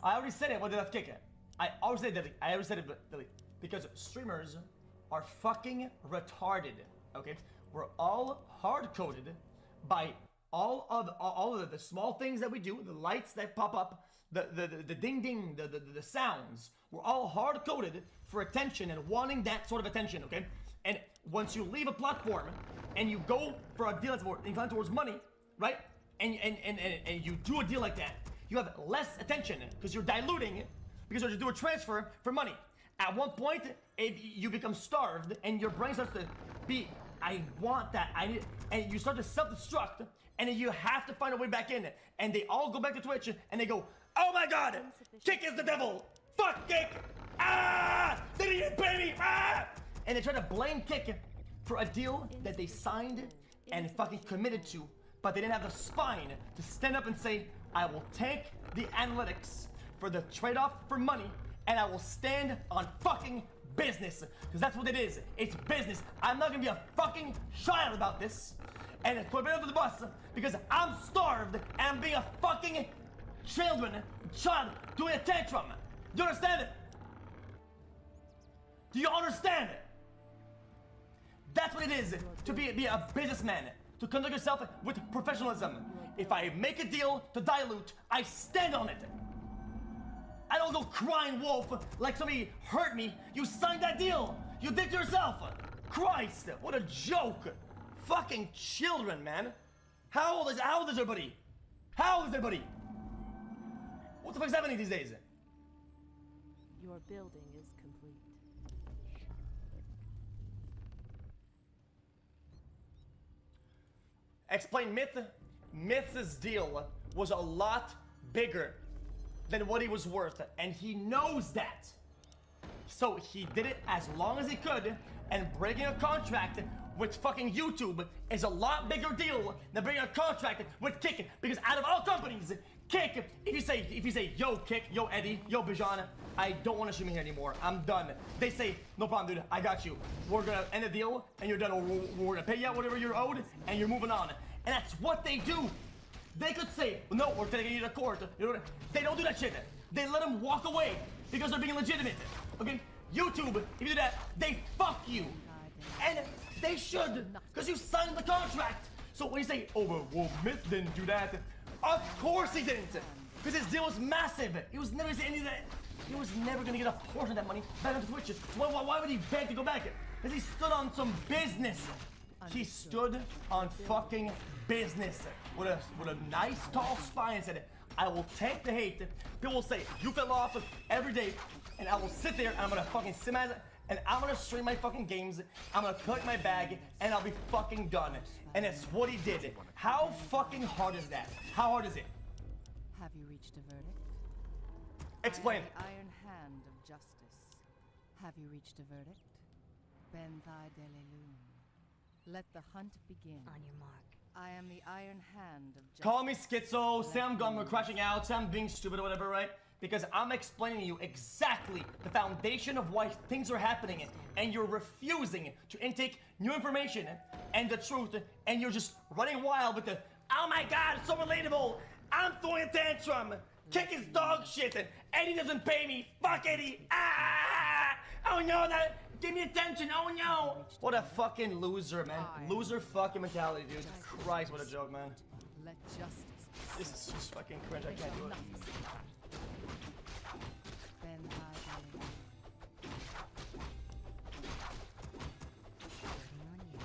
I already said it. What did I kick it? I already said it. I already said it, Billy. Because streamers are fucking retarded. Okay, we're all hard-coded by all of the small things that we do, the lights that pop up, the ding ding, the sounds. We're all hard-coded for attention and wanting that sort of attention. Okay, and once you leave a platform and you go for a deal that's more inclined towards money, right? And you do a deal like that, you have less attention because you're diluting, because you do a transfer for money. At one point, you become starved, and your brain starts to be, I want that, I need, and you start to self-destruct, and then you have to find a way back in. And they all go back to Twitch, and they go, oh my god, Kick is the devil, fuck Kick, ah, they didn't pay me, ah, and they try to blame Kick for a deal that they signed and fucking committed to, but they didn't have the spine to stand up and say, I will take the analytics for the trade-off for money, and I will stand on fucking business, because that's what it is. It's business. I'm not gonna be a fucking child about this and put me under the bus because I'm starved and I'm being a fucking child doing a tantrum. Do you understand it? Do you understand it? That's what it is to be a businessman, to conduct yourself with professionalism. If I make a deal to dilute, I stand on it. I don't go crying wolf like somebody hurt me. You signed that deal. You did to yourself. Christ, what a joke. Fucking children, man. How old is everybody? How old is everybody? What the fuck's happening these days? Your building is complete. Explain Myth. Myth's deal was a lot bigger than what he was worth, and he knows that. So he did it as long as he could, and breaking a contract with fucking YouTube is a lot bigger deal than breaking a contract with Kick, because out of all companies, Kick, if you say, yo Kick, yo Eddie, yo Bijan, I don't want to stream here anymore, I'm done. They say, no problem dude, I got you. We're gonna end the deal, and you're done, or we're gonna pay you out whatever you're owed, and you're moving on. And that's what they do. They could say, no, we're taking you to court. You know, they don't do that shit. They let them walk away because they're being legitimate. Okay? YouTube, if you do that, they fuck you. And they should, because you signed the contract. So when you say, oh, well, Myth didn't do that, of course he didn't. Because his deal was massive. He was never gonna any of that. He was never gonna get a portion of that money back onto Twitch. Why would he beg to go back? Because he stood on some business. He stood on fucking business with a nice tall spine and said, I will take the hate. People will say, you fell off every day, and I will sit there and I'm gonna fucking sim as it, and I'm gonna stream my fucking games, I'm gonna collect my bag, and I'll be fucking done. And it's what he did. How fucking hard is that? How hard is it? Have you reached a verdict? Explain. I am the iron hand of justice. Have you reached a verdict? Benthai Delelun. Let the hunt begin. On your mark. I am the iron hand of justice. Call me schizo, say I'm gone, we're crashing out, say I'm being stupid or whatever, right? Because I'm explaining to you exactly the foundation of why things are happening, and you're refusing to intake new information and the truth, and you're just running wild with the, oh my god, it's so relatable, I'm throwing a tantrum, Kick his dog shit, and Eddie doesn't pay me, fuck Eddie, ah, oh no, that, give me attention, oh no. What a fucking loser, man. Loser fucking mentality, dude. Christ, what a joke, man. Let justice. This is just fucking cringe, I can't do it. Benthai Delelun.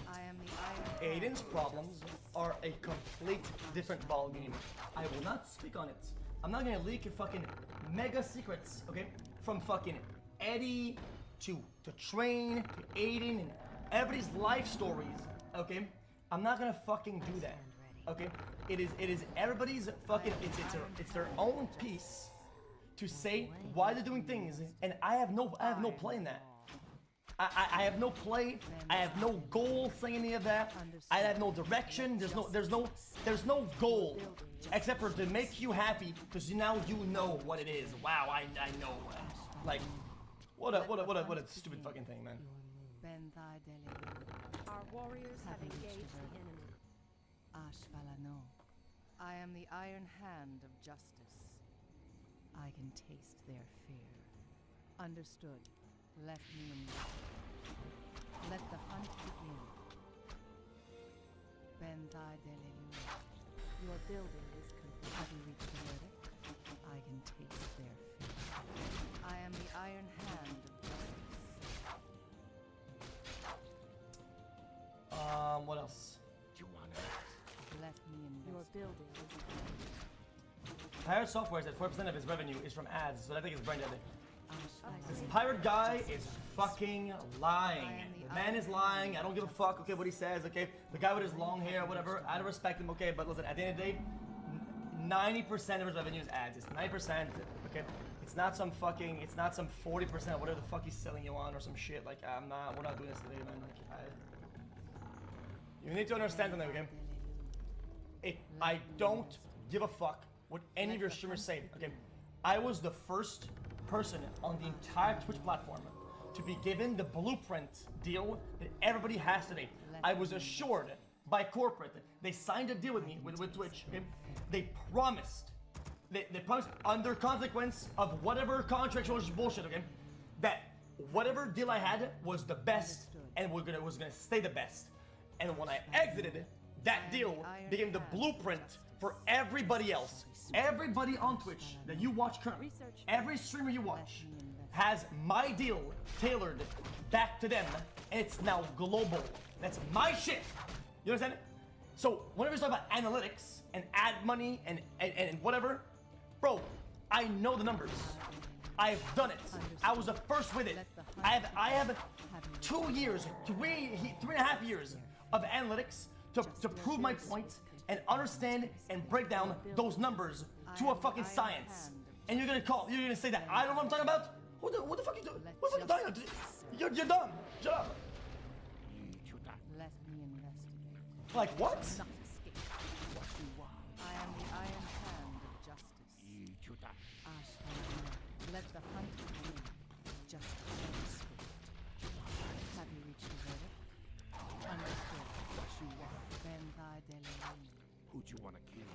I am the iron Aiden's problems are a complete different ballgame. I will not speak on it. I'm not gonna leak your fucking mega secrets, okay? From fucking Eddie to Train to Aiden and everybody's life stories, okay? I'm not gonna fucking do that, okay? It is everybody's fucking, it's their own piece to say why they're doing things, and I have no play in that. I have no play. I have no goal saying any of that. I have no direction. There's no goal except for to make you happy because now you know what it is. Wow, I know. Like, what a stupid fucking thing, man. Benthai Delelun. Our warriors have engaged the enemy. Ashvalano. I am the iron hand of justice. I can taste their fear. Understood. Let me in. Let the hunt begin. Benthai Delelu. Your building is complete. Have you reached a verdict? I can taste their fear. I am the iron hand of justice. What else? Let me in. Your building is complete. Pirate Software said 4% of his revenue is from ads, so I think it's brain dead. This Ashla. pirate guy is fucking lying. The man is lying. I don't give a fuck, okay, what he says, okay? The guy with his long hair, whatever, I don't respect him, okay? But listen, at the end of the day, 90% of his revenue is ads. It's 9%, okay? It's not some 40%, whatever the fuck he's selling you on or some shit. Like, we're not doing this today, man. Like, you need to understand something, okay? I don't give a fuck what any of your streamers say, okay? I was the first person on the entire Twitch platform to be given the blueprint deal that everybody has today. I was assured by corporate, they signed a deal with me, with Twitch, okay? They promised under consequence of whatever contract was bullshit, okay? That whatever deal I had was the best and was gonna stay the best. And when I exited, that deal became the blueprint for everybody else. Everybody on Twitch that you watch currently, every streamer you watch, has my deal tailored back to them, and it's now global. That's my shit. You understand? So whenever you talk about analytics and ad money and whatever, bro, I know the numbers. I've done it. I was the first with it. I have 2 years, 3.5 years of analytics to prove my point and understand and break down those numbers to a fucking science. And you're gonna say that I don't know what I'm talking about? What the fuck you doing? What the fuck are you talking about? You're dumb. Shut up. Let me investigate. Like what? Not escape. I am the iron hand of justice. Ashla. Let the hunt begin. Justice is swift. Have you reached a verdict? Understood. What you want. Benthai Delelu. Who'd you want to kill?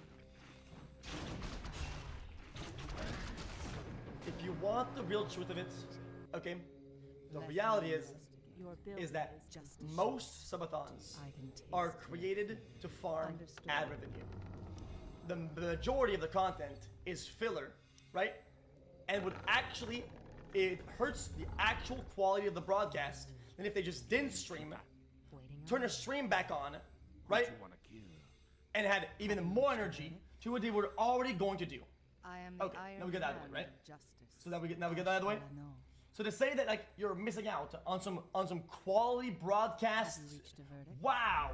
If you want the real truth of it, okay, the Let reality me is investigate. Your building that is justice. most subathons I can taste are their created to farm Understood. ad revenue. The majority of the content is filler, right? And would actually, it hurts the actual quality of the broadcast than if they just didn't stream, turn a stream back on, right? Who'd you want to kill? And had even more energy to what they were already going to do. I am the Okay, iron now we get that one, hand right? of justice. So now we get that out of the way. I know. So to say that like you're missing out on some quality broadcast, Have you reached a verdict? wow,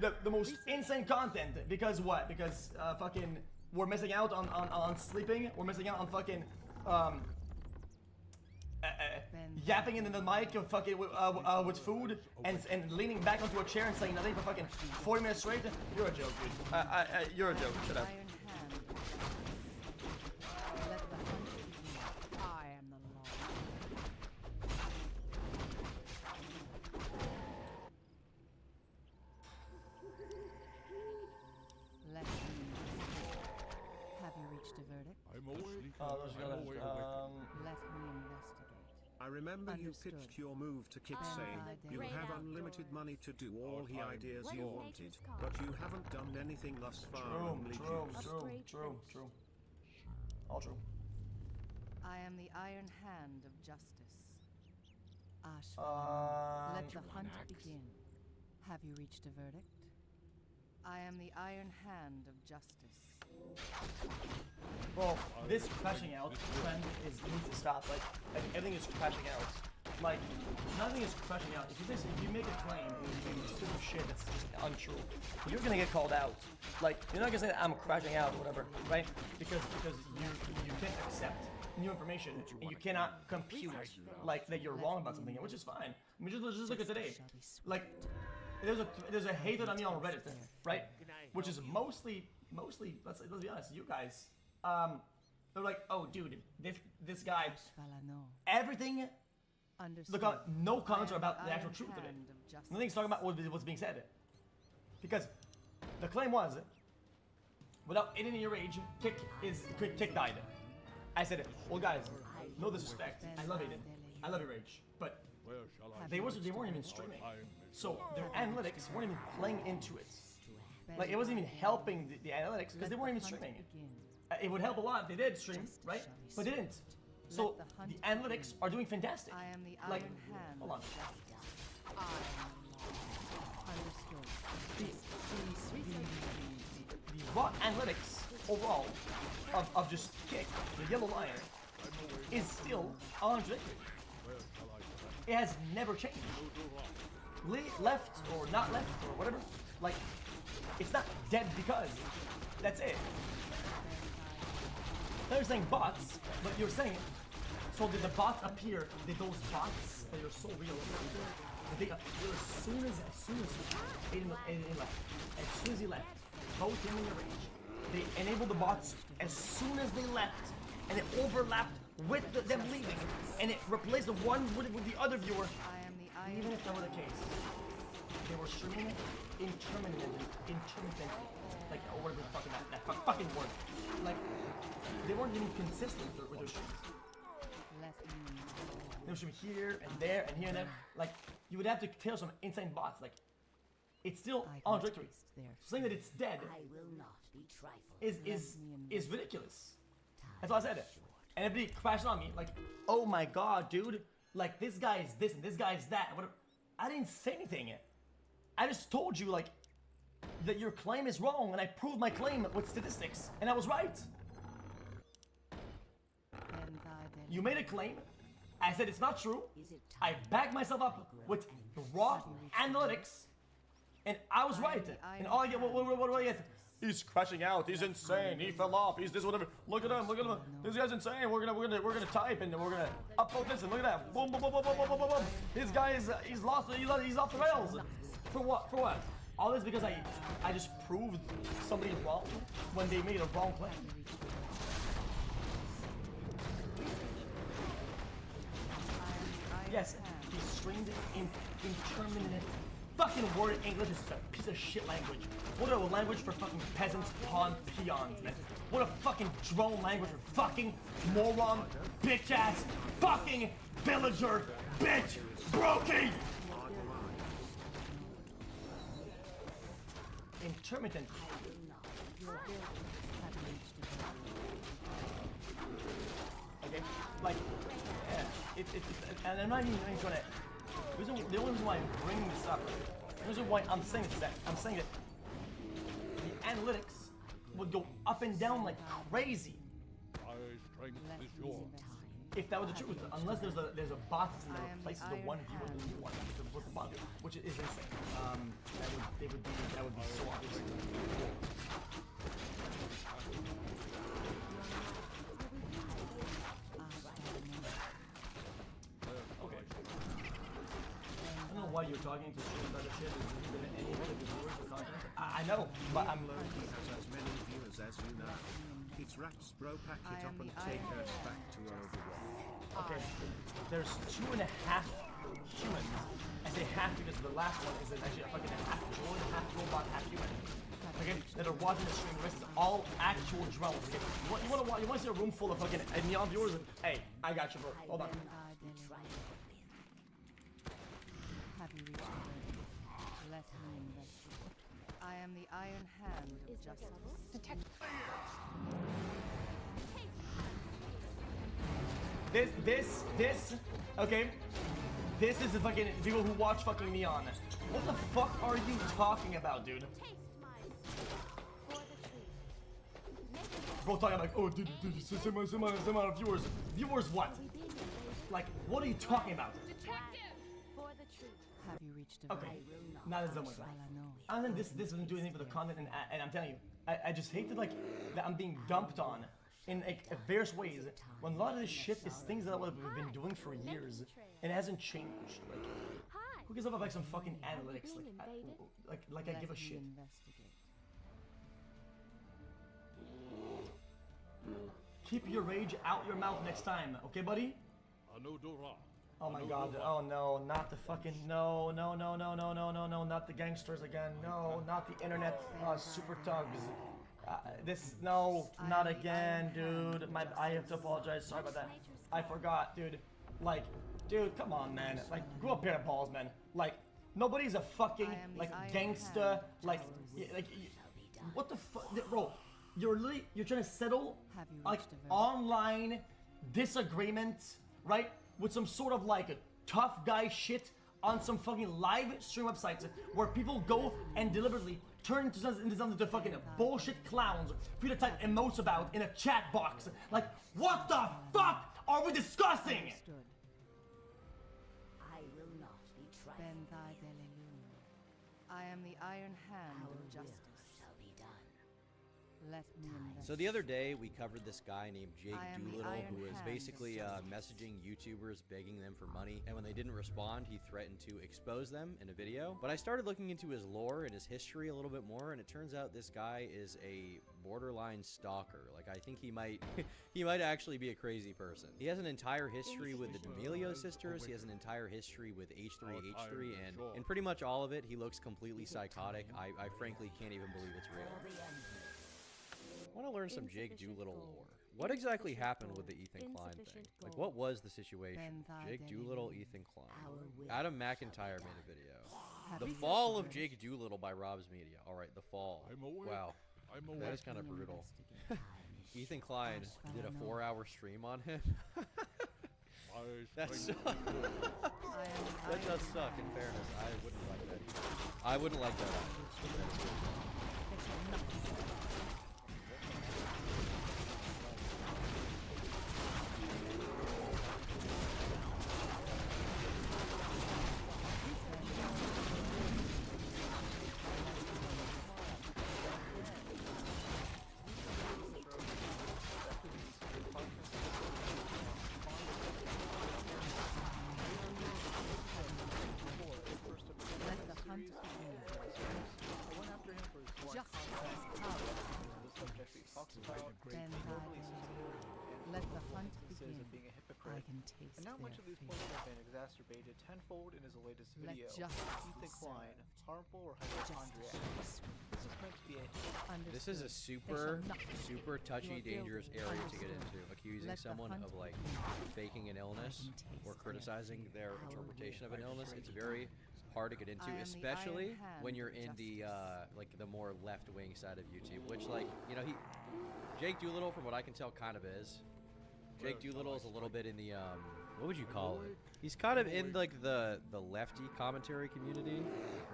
the most insane content because what? Because fucking we're missing out on sleeping. We're missing out on fucking yapping into the mic of fucking with food and leaning back onto a chair and saying nothing for fucking 40 minutes straight. You're a joke, dude. You're a joke. Shut up. Iron hand of justice. Let the hunt begin. I am the law. Let me investigate. Have you reached a verdict? I'm mostly. There's I'm aware of it. Let me investigate. I remember you Understood. pitched your move to Kit Ah, saying I you did. have Great unlimited outdoors. money to do all the ideas What you is wanted, nature's call? but you haven't done anything thus far. Only juice. Upgrade True. All true. I am the iron hand of justice. Ashvalan. Let the hunt begin. Have you reached a verdict? I am the iron hand of justice. Bro, this crashing out trend needs to stop. Like everything is crashing out. Like nothing is crashing out. If you make a claim and you do shit that's just untrue, you're gonna get called out. Like you're not gonna say that I'm crashing out or whatever, right? Because you can't accept new information and you cannot compute like that you're wrong about something, which is fine. I mean, just look at today. Like there's a hated on me on Reddit, right? Which is mostly let's be honest, you guys. They're like, oh dude, this guy, Ashvalano. everything. Understood. Look, no comments I are am about the iron actual truth of it. hand of justice. Nothing's talking about what's being said. Because the claim was, without hitting your age, Kick died. I said, well, guys, no disrespect. I love Aiden. I love your rage, but they weren't even streaming, so their analytics weren't even playing into it. Like it wasn't even helping the analytics because they weren't even streaming. It would help a lot if they did stream, right? But they didn't. So the analytics are doing fantastic. I am the Like, Iron Hand. hold on. Understood. The raw analytics overall of just kick the yellow line is still unpredictable. It has never changed. Left or not left or whatever, like it's not dead because that's it. Now you're saying bots, but you're saying, so did the bots appear? Did those bots that are so real? Did they appear as soon as Aiden left? As soon as he left, both him and the rage, they enabled the bots as soon as they left, and it overlapped with them leaving, and it replaced the one with the other viewer. I am the Iron Even if that were the case, they were streaming it intermittently, like whatever the fucking that fucking word. Like they weren't even consistent with their streams. They were streaming here and there and here and there. Like you would have to tell some insane bots. Like it's still on victory. Saying that it's dead is ridiculous. That's all I said. And everybody crashed on me like, oh my god, dude. Like this guy is this and this guy is that. Whatever. I didn't say anything. I just told you like that your claim is wrong, and I proved my claim with statistics, and I was right. You made a claim. I said it's not true. I backed myself up with raw analytics, and I was right. And all I get, what do I get? He's crashing out. He's insane. He fell off. He's this whatever. Look at him. Look at him. This guy's insane. We're gonna type and we're gonna upload this and look at that. Boom, boom, boom, boom, boom, boom, boom, boom. This guy is he's lost. He's off the rails. For what? For what? All this because I just proved somebody wrong when they made a wrong claim. Yes, he streamed it in interminate. Fucking word English is a piece of shit language. What a language for fucking peasants, peons, man. What a fucking drone language for fucking moron, bitch ass, fucking villager, bitch, brokey. Intermittent. Okay, like, yeah, and I'm not even trying to. The only reason why I'm bringing this up, the reason why I'm saying this, I'm saying that the analytics would go up and down like crazy if that was the truth. Unless there's a bot system that replaces the one viewer with the new one, with the bot, which is insane. That would be so obvious. Why you're talking to stream about shit than any of the viewers or content? I know, but I'm learning. He has as many viewers as you know. It's rats, bro. Pack it up and take us back to Overwatch. Okay, there's 2.5 humans. I say half because the last one is actually a fucking half droid, half robot, half human. Okay, that are watching the stream. The rest is all actual drones. Okay, you want to see a room full of fucking neon viewers? Hey, I got you, bro. Hold on. Have you reached the verge? Let me investigate. I am the Iron Hand of justice. Okay. This is the fucking people who watch fucking Neon. What the fuck are you talking about, dude? Bro, talking like, oh, dude, same amount of viewers. Viewers what? Like, what are you talking about? Have you reached a Okay, not as done with that. And then this doesn't do anything for the content, and I'm telling you, I just hate that that I'm being dumped on in like various ways when a lot of this shit is things that we've been doing for years and it hasn't changed. Like, who gives a fuck about some fucking analytics? Like I give a shit. Keep your rage out your mouth next time, okay, buddy? Oh my god, oh no, not the fucking, no, not the gangsters again, no, not the internet super thugs. No, not again, dude. I have to apologize. Sorry about that. I forgot, dude. Like, dude, come on, man. Like, grow a pair of balls, man. Like, nobody's a fucking like gangster. Like, what the fuck, bro? You're trying to settle like online disagreements, right? With some sort of like tough guy shit on some fucking live stream websites where people go and deliberately turn into something fucking bullshit clowns for you to type emotes about in a chat box. Like, what the fuck are we discussing? Understood. I will not be trifled. Ben thy belly loom. I am the iron hand of justice. Shall be done. Let me invest. So the other day we covered this guy named Jake I am the Doolittle Iron who was Hand basically of messaging YouTubers begging them for money, and when they didn't respond he threatened to expose them in a video. But I started looking into his lore and his history a little bit more, and it turns out this guy is a borderline stalker. Like, I think he might he might actually be a crazy person. He has an entire history with the D'Amelio sisters, he has an entire history with H3H3, and in pretty much all of it he looks completely psychotic. I frankly can't even believe it's real. I want to learn some Jake Doolittle lore. What exactly happened with the Ethan Klein thing? Like, what was the situation? Jake Doolittle, Ethan Klein. Adam McIntyre made a video. The Fall of Jake Doolittle by Rob's Media. Alright, The Fall. Wow. That is kind of brutal. Ethan Klein did a 4-hour stream on him. That sucks. That does suck, in fairness. I wouldn't like that either. I wouldn't like that either. Let the hunt begin. Of being a hypocrite. I can taste And now much of these fear. points have been exacerbated tenfold in his latest Let video. justice be Ethan Klein, served. harmful or hypochondriac. This is meant to be a This is a super touchy, dangerous area to get into. Accusing someone of like faking an illness or criticizing their interpretation of an illness, it's very hard to get into, especially when you're in the like the more left-wing side of YouTube, which, like, you know, Jake Doolittle, from what I can tell, kind of is. Jake Doolittle is a little bit in the what would you call it? He's kind of in like the lefty commentary community,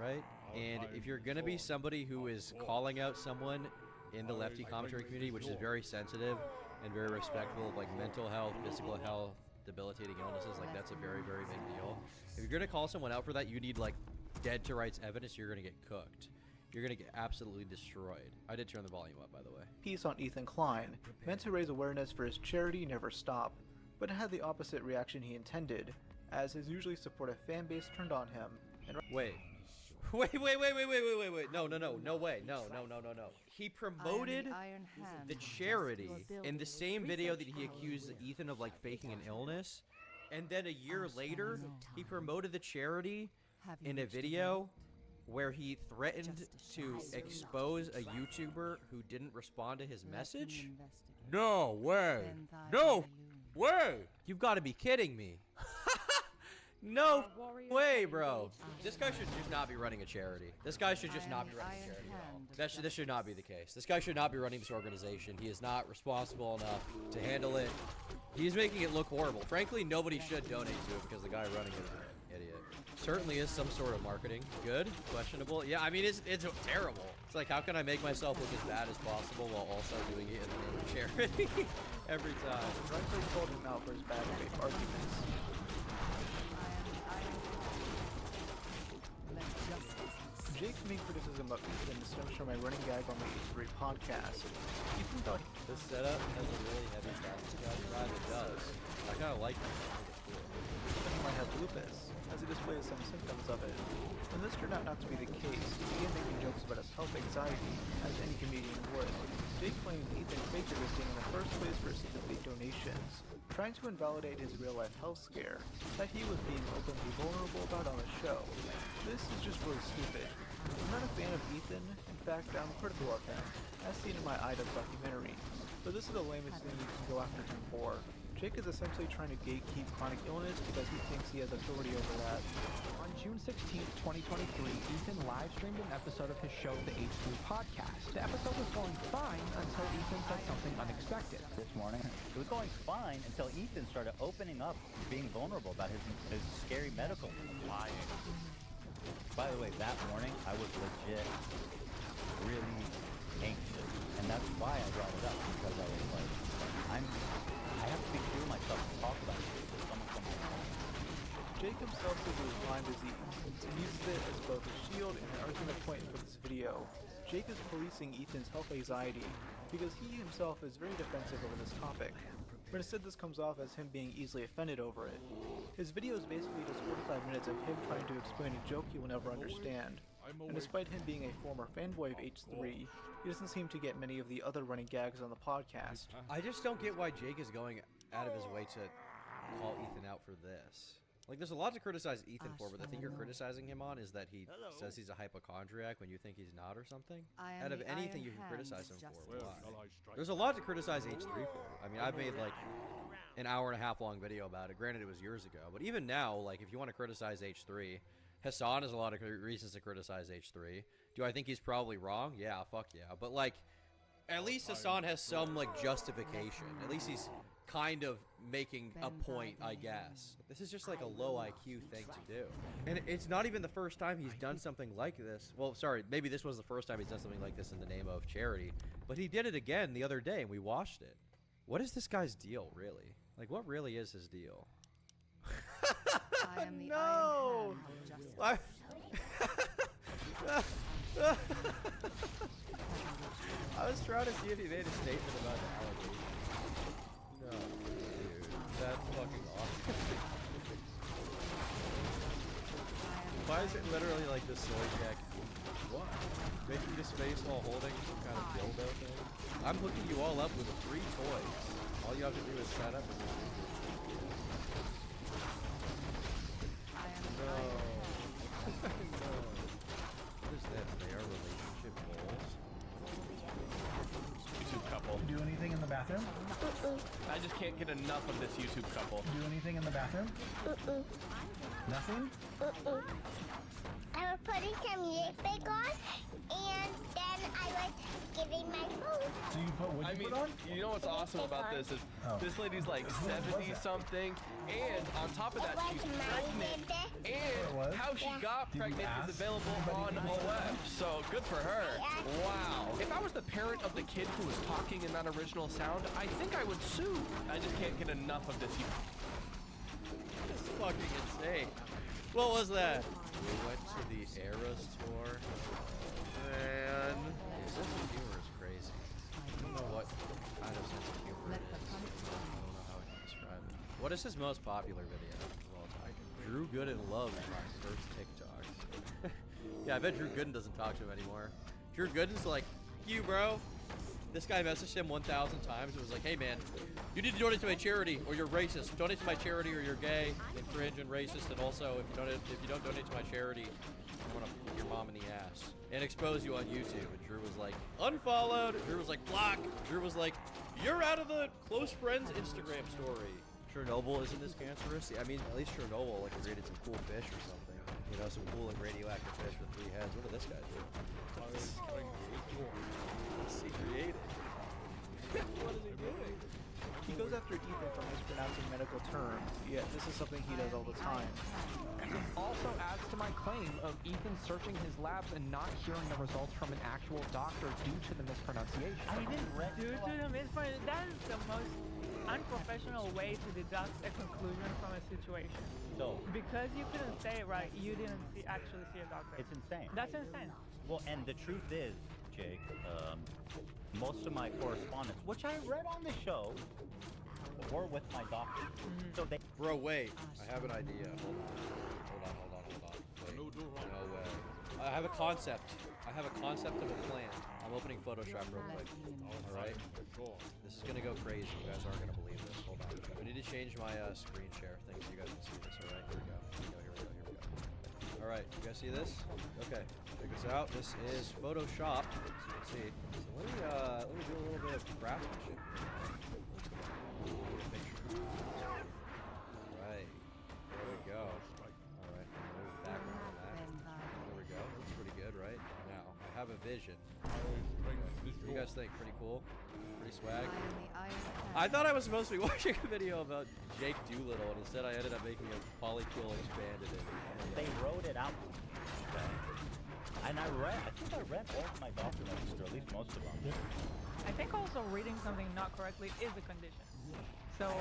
right? And if you're gonna be somebody who is calling out someone in the lefty commentary community, which is very sensitive and very respectful of like mental health, physical health, debilitating illnesses, like that's a very, very big deal. If you're gonna call someone out for that, you need like dead to rights evidence. You're gonna get cooked. You're gonna get absolutely destroyed. I did turn the volume up, by the way. piece on Ethan Klein, meant to raise awareness for his charity Never Stop, but it had the opposite reaction he intended, as his usually supportive fan base turned on him. And Wait. No way. No. He promoted the charity in the same video that he accused Ethan of like faking an illness, and then a year later, he promoted the charity in a video where he threatened to expose a YouTuber who didn't respond to his message? No way. No way. You've got to be kidding me. No way, bro. This guy should just not be running a charity. This guy should just not be running a charity at all. This should not be the case. This guy should not be running this organization. He is not responsible enough to handle it. He's making it look horrible. Frankly, nobody should donate to it because the guy running it is an idiot. Certainly is some sort of marketing. Good? Questionable? Yeah, I mean, it's terrible. It's like, how can I make myself look as bad as possible while also doing it in the name of charity? Every time. Rightfully called him out for his bad faith arguments. Jake's main criticism of Ethan stems from my running gag on the H3 podcast. Ethan thought This setup has a really heavy background. It does. I kind of like it. he might have lupus, as he displays some symptoms of it. When this turned out not to be the case, he began making jokes about his health anxiety, as any comedian would. Jake claimed Ethan faked everything in the first place for sympathy donations, trying to invalidate his real-life health scare that he was being openly vulnerable about on the show. This is just really stupid. I'm not a fan of Ethan. In fact that I'm critical of him, as seen in my Item documentary. But this is the lamest thing you can go after him for. Jake is essentially trying to gatekeep chronic illness because he thinks he has authority over that. On June 16th, 2023, Ethan live-streamed an episode of his show, The H3 Podcast. The episode was going fine until Ethan said something unexpected. This morning, it was going fine until Ethan started opening up, being vulnerable about his scary medical lying. By the way, that morning, I was legit really anxious, and that's why I brought it up, because I was like, I have to be true to myself and talk about it with someone from my home. Jake himself says it was Lyme disease, and uses it as both a shield and an argument point for this video. Jake is policing Ethan's health anxiety, because he himself is very defensive over this topic. But instead this comes off as him being easily offended over it. His video is basically just 45 minutes of him trying to explain a joke he will never understand. And despite him being a former fanboy of H3, he doesn't seem to get many of the other running gags on the podcast. I just don't get why Jake is going out of his way to call Ethan out for this. Like, there's a lot to criticize Ethan for, but the thing you're criticizing him on is that he says he's a hypochondriac when you think he's not or something. Out of anything you can criticize him for, why? There's a lot to criticize H3 for. I mean, I've made like an hour and a half long video about it. Granted, it was years ago, but even now, like, if you want to criticize H3, Hassan has a lot of reasons to criticize H3. Do I think he's probably wrong? Yeah, fuck yeah. But, like, at least Hassan has some, like, justification. At least he's kind of making a point, I guess. This is just, like, a low IQ thing to do. And it's not even the first time he's done something like this. Well, sorry, maybe this was the first time he's done something like this in the name of charity. But he did it again the other day, and we watched it. What is this guy's deal, really? Like, what really is his deal? I am the No! Iron Hand of justice. I was trying to see if he made a statement about the allegation. No, dude, that's fucking awesome. Why is it literally like the soy jack? What? Making this face while holding some kind of dildo thing? I'm hooking you all up with free toys. All you have to do is set up and no. No. What is this? They are relationship goals? YouTube couple. Do anything in the bathroom? I just can't get enough of this YouTube couple. Do anything in the bathroom? Nothing? I was putting some lipstick on, and then I was giving my food. So you put what you put on? You know what's awesome about this is this lady's like 70 something, and on top of that she's pregnant, and how she got pregnant is available on OF. So good for her. Wow. If I was the parent of the kid who was talking in that original sound, I think I would sue. I just can't get enough of this. It's fucking insane. What was that? We went to the Eras tour. Man. His sense of humor is crazy. I don't know what kind of sense of humor it is. I don't know how I can describe it. What is his most popular video of all time? Drew Gooden loves my first TikToks. Yeah, I bet Drew Gooden doesn't talk to him anymore. Drew Gooden's like, you bro. This guy messaged him 1,000 times. It was like, hey man, you need to donate to my charity or you're racist. Donate to my charity or you're gay and cringe and racist. And also, if you don't donate to my charity, I'm gonna put your mom in the ass and expose you on YouTube. And Drew was like, unfollowed. Drew was like, block. Drew was like, you're out of the close friends Instagram story. Chernobyl isn't as cancerous. I mean, at least Chernobyl like created some cool fish or something. You know, some cool and radioactive fish with 3 heads. What did this guy do? What's he created? What is he doing? He goes after Ethan for mispronouncing medical terms, yet this is something he does all the time. This also adds to my claim of Ethan searching his labs and not hearing the results from an actual doctor due to the mispronunciation. Due to the mispronunciation, that is the most unprofessional way to deduct a conclusion from a situation. So, because you couldn't say it right, you didn't actually see a doctor. it's insane. That's insane. Well, and the truth is, Jake, most of my correspondence, which I read on the show, were with my doctor. So they... Bro, wait. I have an idea. Hold on. Wait. No way. I have a concept. I have a concept of a plan. I'm opening Photoshop real quick. Alright? This is gonna go crazy. You guys aren't gonna believe this. Hold on. I need to change my screen share thing so you guys can see this. Alright, here we go. Here we go. Alright, you guys see this? Okay. Check this out. This is Photoshopped, as you can see. So let me do a little bit of craftsmanship. Right. There we go. Alright, move the background on that. There we go. Looks pretty good, right? Now, I have a vision. What do you guys think? Pretty cool? Pretty swag? I thought I was supposed to be watching a video about Jake Doolittle, and instead I ended up making a polykill expanded it. They wrote it out. And I think I read all of my documents, or at least most of them. I think also reading something not correctly is a condition. So,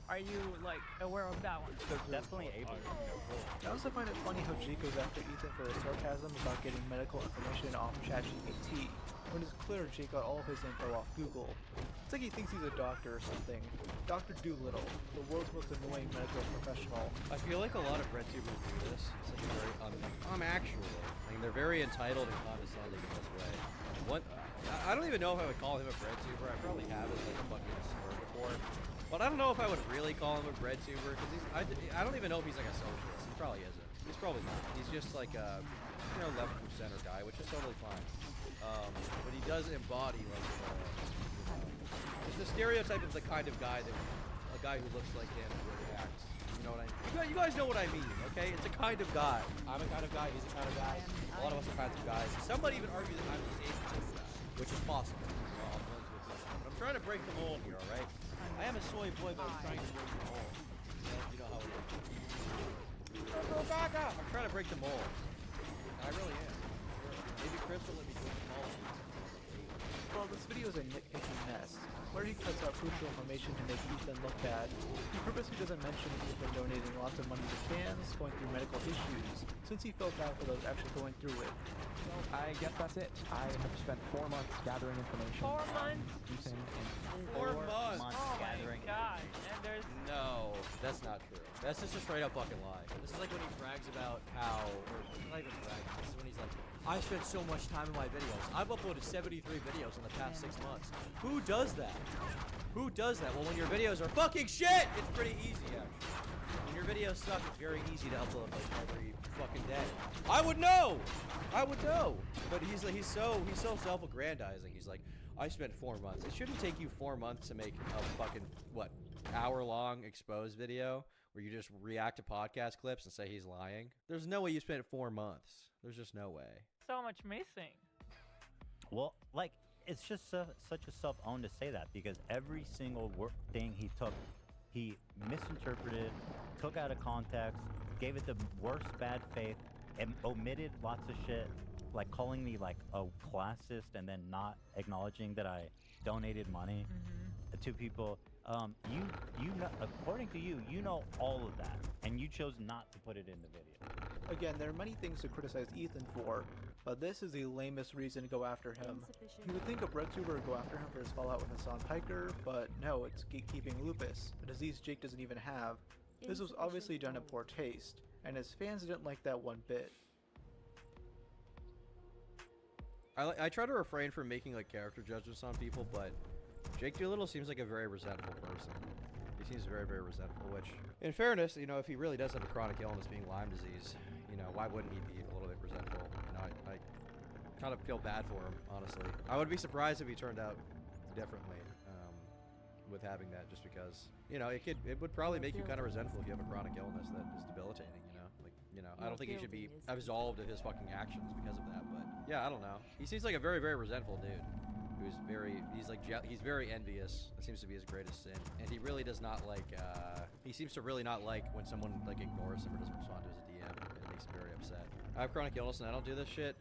are you like aware of that one? Definitely able to. I also find it funny how Jake goes after Ethan for his sarcasm about getting medical information off ChatGPT, when it's clear Jake got all of his info off Google. It's like he thinks he's a doctor or something. Dr. Doolittle, the world's most annoying medical professional. I feel like a lot of RedTubers do this. It's like very actually. I mean, they're very entitled and condescending in this way. I don't even know if I would call him a RedTuber. I probably have as like a fucking slur before. But I don't know if I would really call him a RedTuber, because I don't even know if he's like a socialist. He probably isn't. He's probably not. He's just like a, you know, left of center guy, which is totally fine. But he does embody like, it's the stereotype of the kind of guy that, a guy who looks like him really acts. You know what I mean? You guys know what I mean, okay? It's a kind of guy. I'm a kind of guy, he's a kind of guy. A lot of us are kinds of guys. Some might even argue that I'm the same type of guy, which is possible. Well, I'm willing to accept that. But I'm trying to break the mold here, alright? I am a soy boy, but I'm trying to break the mold. You know how it is. Go Gaga! I'm trying to break the mold. And I really am. Maybe Chris will let me break the mold. Well, this video is a nitpicky mess, where he cuts out crucial information to make Ethan look bad. He purposely doesn't mention Ethan donating lots of money to fans, going through medical issues, since he felt bad for those actually going through it. So I guess that's it. I have spent 4 months gathering information. 4 months? Ethan and 4 months. Oh gathering. my god. And there's... No, that's not true. That's just a straight up fucking lie. This is like when he brags about how, or not even bragging, this is when he's like, I spent so much time in my videos. I've uploaded 73 videos in the past 6 months. Who does that? Who does that? Well, when your videos are fucking shit, it's pretty easy, actually. When your videos suck, it's very easy to upload like every fucking day. I would know! I would know! But he's so self-aggrandizing. He's like, I spent 4 months. It shouldn't take you 4 months to make a fucking, what, hour-long expose video where you just react to podcast clips and say he's lying. There's no way you spent 4 months. There's just no way. So much missing. Well, like, it's just such a self-own to say that, because every single thing he took, he misinterpreted, took out of context, gave it the worst bad faith, and omitted lots of shit, like calling me like a classist and then not acknowledging that I donated money to people. You know, according to you, you know all of that, and you chose not to put it in the video. Again, there are many things to criticize Ethan for, but this is the lamest reason to go after him. You would think a RedTuber would go after him for his fallout with Hassan Piker, but no, it's gatekeeping lupus, a disease Jake doesn't even have. This was obviously done in poor taste, and his fans didn't like that one bit. I try to refrain from making like character judgments on people, but Jake Doolittle seems like a very resentful person. He seems very, very resentful, which, in fairness, you know, if he really does have a chronic illness being Lyme disease, you know, why wouldn't he be a little bit resentful? You know, I kind of feel bad for him, honestly. I would be surprised if he turned out differently with having that, just because, you know, it would probably make you kind of resentful if you have a chronic illness that is debilitating, you know? Like, you know, I don't think he should be absolved of his fucking actions because of that, but yeah, I don't know. He seems like a very, very resentful dude. He's very envious. That seems to be his greatest sin. And he really does not like, he seems to really not like when someone like ignores him or doesn't respond to his DM. It makes him very upset. I have chronic illness and I don't do this shit.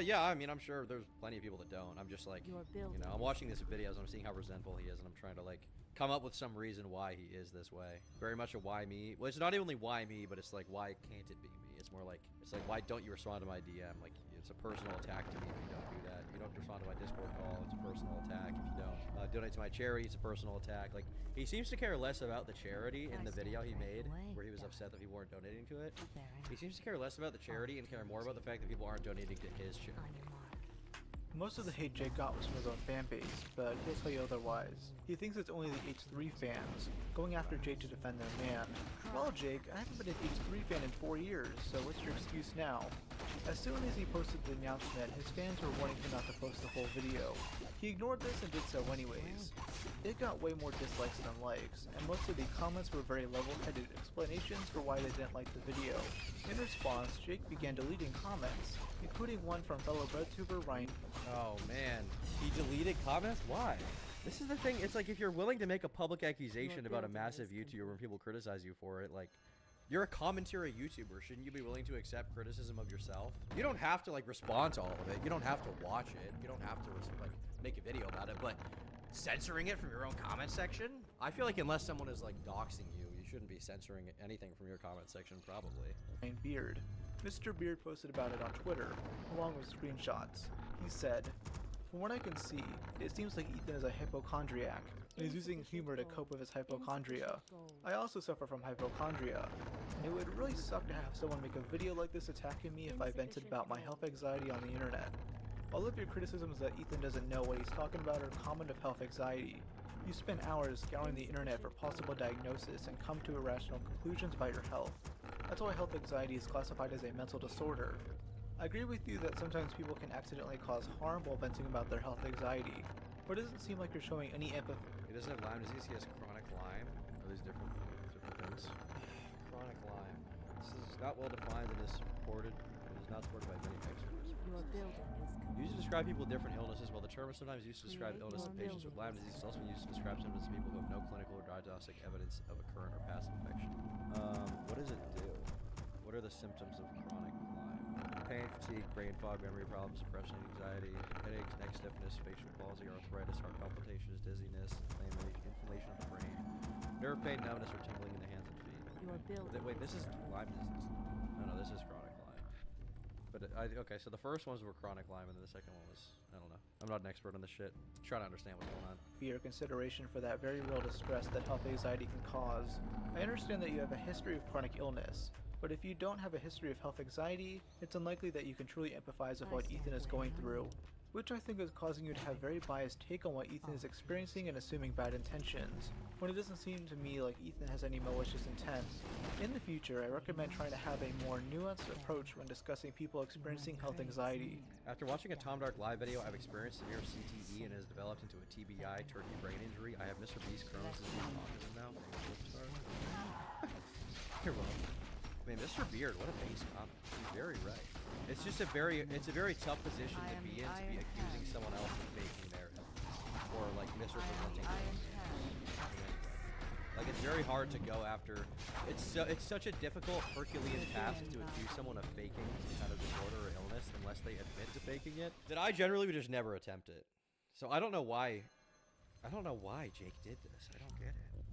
Yeah, I mean, I'm sure there's plenty of people that don't. I'm just like, you know, I'm watching these videos and I'm seeing how resentful he is, and I'm trying to like come up with some reason why he is this way. Very much a why me. Well, it's not only why me, but it's like, why can't it be me? It's more like, it's like, why don't you respond to my DM? Like, it's a personal attack to me if you don't do that. You don't respond to my Discord call, it's a personal attack. If you don't donate to my charity, it's a personal attack. Like, he seems to care less about the charity in the video he made, where he was upset that people weren't donating to it. He seems to care less about the charity and care more about the fact that people aren't donating to his charity. Most of the hate Jake got was from his own fan base, but he'll tell you otherwise. He thinks it's only the H3 fans going after Jake to defend their man. Well, Jake, I haven't been an H3 fan in 4 years, so what's your excuse now? As soon as he posted the announcement, his fans were warning him not to post the full video. He ignored this and did so anyways. It got way more dislikes than likes, and most of the comments were very level-headed explanations for why they didn't like the video. In response, Jake began deleting comments, including one from fellow BreadTuber Ryan. Oh man, he deleted comments? Why? This is the thing, it's like if you're willing to make a public accusation about a massive YouTuber when people criticize you for it, like, you're a commentary YouTuber, shouldn't you be willing to accept criticism of yourself? You don't have to like respond to all of it, you don't have to watch it, you don't have to like make a video about it, but censoring it from your own comment section? I feel like unless someone is like doxing you, you shouldn't be censoring anything from your comment section, probably. Beard. Mr. Beard posted about it on Twitter, along with screenshots. He said, "From what I can see, it seems like Ethan is a hypochondriac, and is using humor to cope with his hypochondria. I also suffer from hypochondria, and it would really suck to have someone make a video like this attacking me if I vented about my health anxiety on the internet. All of your criticisms that Ethan doesn't know what he's talking about are common of health anxiety. You spend hours scouring the internet for possible diagnosis and come to irrational conclusions about your health. That's why health anxiety is classified as a mental disorder. I agree with you that sometimes people can accidentally cause harm while venting about their health anxiety, but it doesn't seem like you're showing any empathy." He doesn't have Lyme disease, he has chronic Lyme. Are these different things? Chronic Lyme. This is not well defined and is supported, and is not supported by many experts. Your building is Used to describe people with different illnesses, while the term is sometimes used to describe illness in patients with Lyme disease. It's also used to describe symptoms of people who have no clinical or diagnostic evidence of a current or past infection. What does it do? What are the symptoms of chronic Lyme? Pain, fatigue, brain fog, memory problems, depression, anxiety, headaches, neck stiffness, facial palsy, arthritis, heart palpitations, dizziness, inflammation of the brain, nerve pain, numbness, or tingling in the hands and feet. Your building. Wait, this is Lyme disease. No, this is chronic Lyme. But okay, so the first ones were chronic Lyme, and then the second one was, I don't know. I'm not an expert on this shit. I'm trying to understand what's going on. Fear consideration for that very real distress that health anxiety can cause. I understand that you have a history of chronic illness, but if you don't have a history of health anxiety, it's unlikely that you can truly empathize with what Ethan is going through, which I think is causing you to have very biased take on what Ethan is experiencing and assuming bad intentions, when it doesn't seem to me like Ethan has any malicious intent. In the future, I recommend trying to have a more nuanced approach when discussing people experiencing health anxiety. After watching a Tom Dark live video, I've experienced severe CTE and has developed into a TBI, turkey brain injury. I have Mr. Beast Crohn's disease and autism now. You're welcome. Man, Mr. Beard, what a base comment. He's very right. It's just a very tough position to be in, to be accusing someone else of faking their or like misrepresenting their. Like it's very hard to go after. It's such a difficult Herculean task to accuse someone of faking some kind of disorder or illness unless they admit to faking it, that I generally would just never attempt it. So I don't know why Jake did this. I don't get it.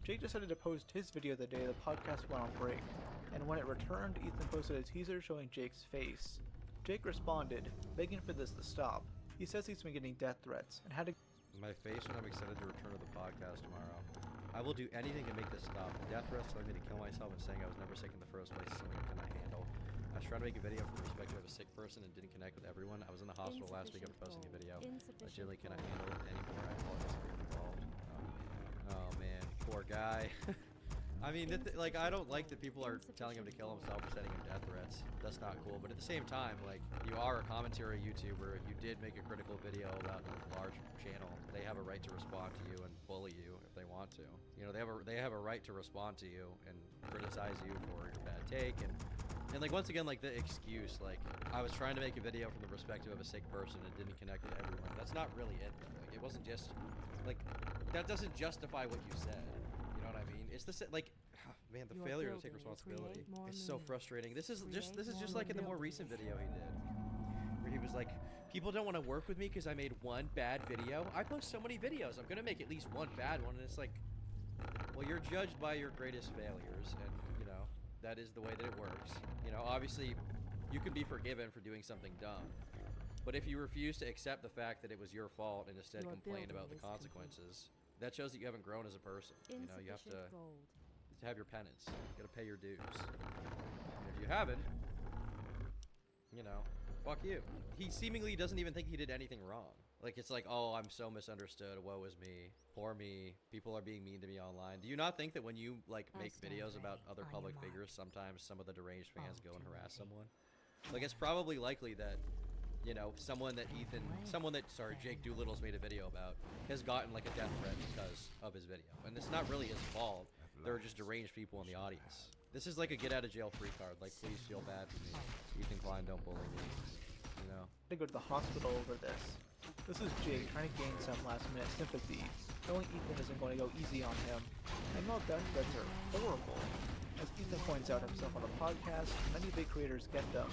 Jake decided to post his video the day the podcast went on break, and when it returned, Ethan posted a teaser showing Jake's face. Jake responded, begging for this to stop. He says he's been getting death threats and had to— My face when I'm excited to return to the podcast tomorrow. I will do anything to make this stop. The death threats telling me to kill myself and saying I was never sick in the first place is something I cannot handle. I was trying to make a video from the perspective of a sick person and didn't connect with everyone. I was in the hospital last week after posting a video. I generally cannot handle it anymore. I apologize for being involved. Oh man, poor guy. I mean, like, I don't like that people are telling him to kill himself or sending him death threats. That's not cool. But at the same time, like, you are a commentary YouTuber. You did make a critical video about a large channel. They have a right to respond to you and bully you if they want to. You know, they have a right to respond to you and criticize you for your bad take. And like, once again, like, the excuse, like, I was trying to make a video from the perspective of a sick person and didn't connect with everyone. That's not really it, though. Like, it wasn't just, like, that doesn't justify what you said. You know what I mean? It's the like, man, the failure to take responsibility is so frustrating. This is just like in the more recent video he did, where he was like, people don't want to work with me because I made one bad video. I post so many videos, I'm gonna make at least one bad one. And it's like, well, you're judged by your greatest failures, and you know that is the way that it works. You know, obviously, you can be forgiven for doing something dumb, but if you refuse to accept the fact that it was your fault and instead complain about the consequences, that shows that you haven't grown as a person. You know, you have to have your penance. You gotta pay your dues. And if you haven't, you know, Fuck you. He seemingly doesn't even think he did anything wrong. Like, it's like, oh, I'm so misunderstood. Woe is me. Poor me. People are being mean to me online. Do you not think that when you, like, make videos about other public figures, sometimes some of the deranged fans go and harass someone? Like, it's probably likely that, you know, someone that Jake Doolittle's made a video about has gotten, like, a death threat because of his video. And it's not really his fault. There are just deranged people in the audience. This is like a get-out-of-jail-free card. Like, please feel bad for me. Ethan Klein, don't bully me. You know? To go to the hospital over this. This is Jake trying to gain some last-minute sympathy, knowing Ethan isn't going to go easy on him. And while death threats are horrible, as Ethan points out himself on the podcast, many big creators get them.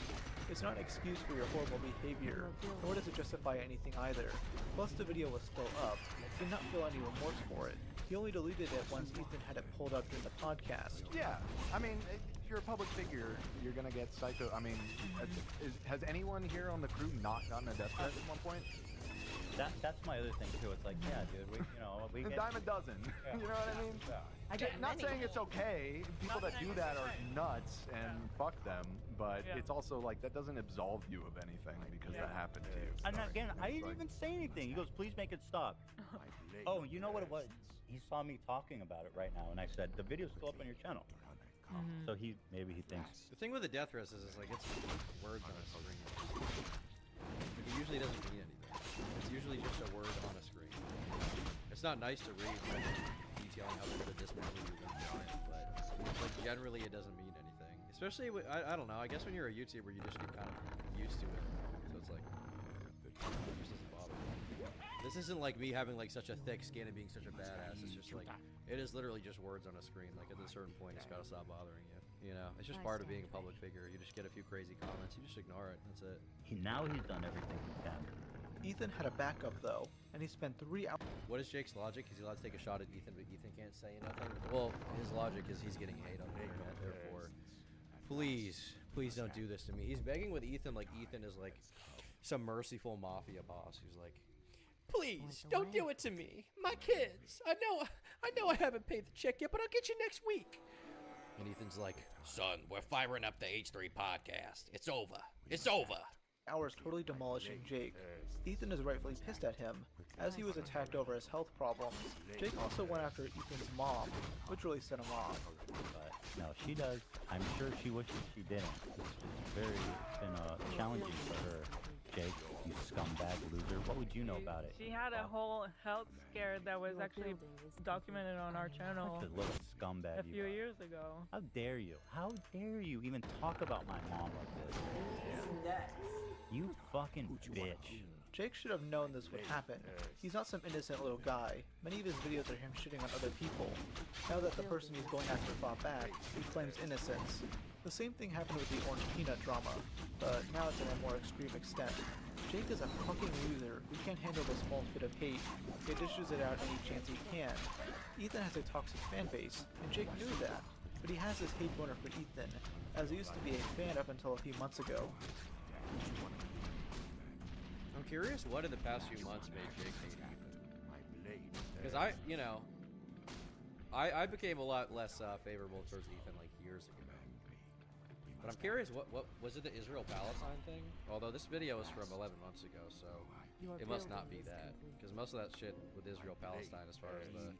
It's not an excuse for your horrible behavior, nor does it justify anything either. Plus, the video was still up. He did not feel any remorse for it. He only deleted it once Ethan had it pulled up during the podcast. Yeah, I mean, if you're a public figure, you're gonna get psycho. I mean, has anyone here on the crew not gotten a death threat at one point? That's my other thing too. It's like, yeah, dude, we a dime a dozen. Yeah. You know what I mean? I get not many. saying it's okay. People that do that are nuts and fuck them. But it's also like that doesn't absolve you of anything because that happened to you. And again, I didn't even say anything. He goes, please make it stop. Oh, you know what it was? He saw me talking about it right now, and I said, the video's still up on your channel. So maybe he thinks. The thing with the death threats is like it's words on a screen. Like, it usually doesn't mean anything. It's usually just a word on a screen. It's not nice to read, like, detailing how good of this movie you've been doing, but generally it doesn't mean anything. Especially with, I don't know, I guess when you're a YouTuber you just get kind of used to it. So it's like, it just doesn't bother me. This isn't like me having like such a thick skin and being such a badass. It's just like, it is literally just words on a screen. Like at a certain point it's gotta stop bothering you. You know, it's just part of being a public figure. You just get a few crazy comments, you just ignore it, that's it. Now he's done everything he can. Ethan had a backup though, and he spent 3 hours. What is Jake's logic? Is he allowed to take a shot at Ethan, but Ethan can't say nothing? Well, his logic is he's getting hate on the internet, therefore, please don't do this to me. He's begging with Ethan like Ethan is like some merciful mafia boss who's like, please don't do it to me. My kids. I know I haven't paid the check yet, but I'll get you next week. And Ethan's like, son, we're firing up the H3 podcast. It's over. It's over. Hours totally demolishing Jake. Ethan is rightfully pissed at him, as he was attacked over his health problems. Jake also went after Ethan's mom, which really set him off. But no, she does. I'm sure she wishes she didn't. It's been challenging for her. Jake, you scumbag loser. What would you know about it? She had a whole health scare that was actually documented on our channel Such a little scumbag. a few years ago. How dare you? How dare you even talk about my mom like this? You fucking bitch. Jake should have known this would happen. He's not some innocent little guy. Many of his videos are him shitting on other people. Now that the person he's going after fought back, he claims innocence. The same thing happened with the Orange Peanut drama, but now it's at a more extreme extent. Jake is a fucking loser who can't handle the smallest bit of hate, yet dishes it out any chance he can. Ethan has a toxic fan base, and Jake knew that, but he has this hate boner for Ethan, as he used to be a fan up until a few months ago. I'm curious what in the past few months made Jake hate Ethan. Because I became a lot less favorable towards Ethan like years ago. But I'm curious, what was it, the Israel-Palestine thing? Although this video is from 11 months ago, so it must not be that. Because most of that shit with Israel-Palestine, as far as the,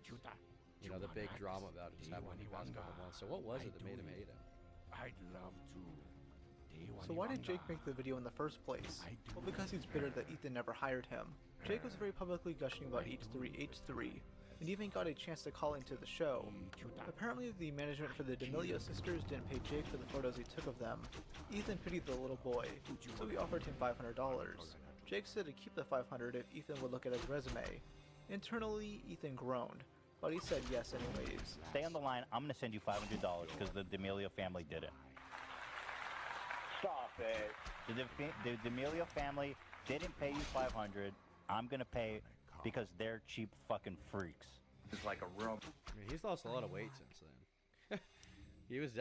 you know, the big drama about it just happened in the past couple months. So what was it that made him hate him? I'd love to. So why did Jake make the video in the first place? Well, because he's bitter that Ethan never hired him. Jake was very publicly gushing about H3, and even got a chance to call into the show. Apparently the management for the D'Amelio sisters didn't pay Jake for the photos he took of them. Ethan pitied the little boy, so he offered him $500. Jake said to keep the $500 if Ethan would look at his resume. Internally, Ethan groaned, but he said yes anyways. Stay on the line, I'm gonna send you $500 because the D'Amelio family did it. Stop it. The D'Amelio family didn't pay you $500. I'm gonna pay because they're cheap fucking freaks. It's like a real. I mean, he's lost a lot of weight since then. he was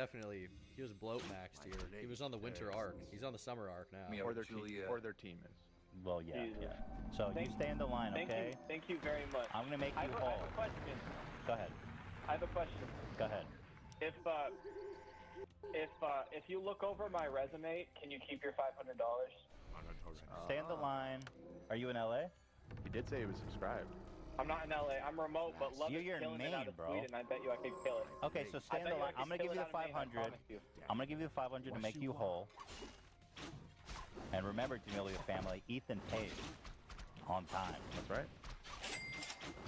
bloat maxed here. He was on the winter arc. He's on the summer arc now. Or their team is. Well, yeah, yeah. So you stay on the line, okay? Thank you very much. I'm gonna make you whole. I have a question. Go ahead. I have a question. Go ahead. If you look over my resume, can you keep your $500? Stay in the line. Are you in LA? He did say he was subscribed. I'm not in LA. I'm remote, but love You're is in killing it out Maine, of bro. Sweden. I bet you I could kill it. Okay, so stay in the line. I'm gonna give you the 500. I'm gonna give you the 500 to make you whole. And remember, D'Amelio family, Ethan pays on time. That's right.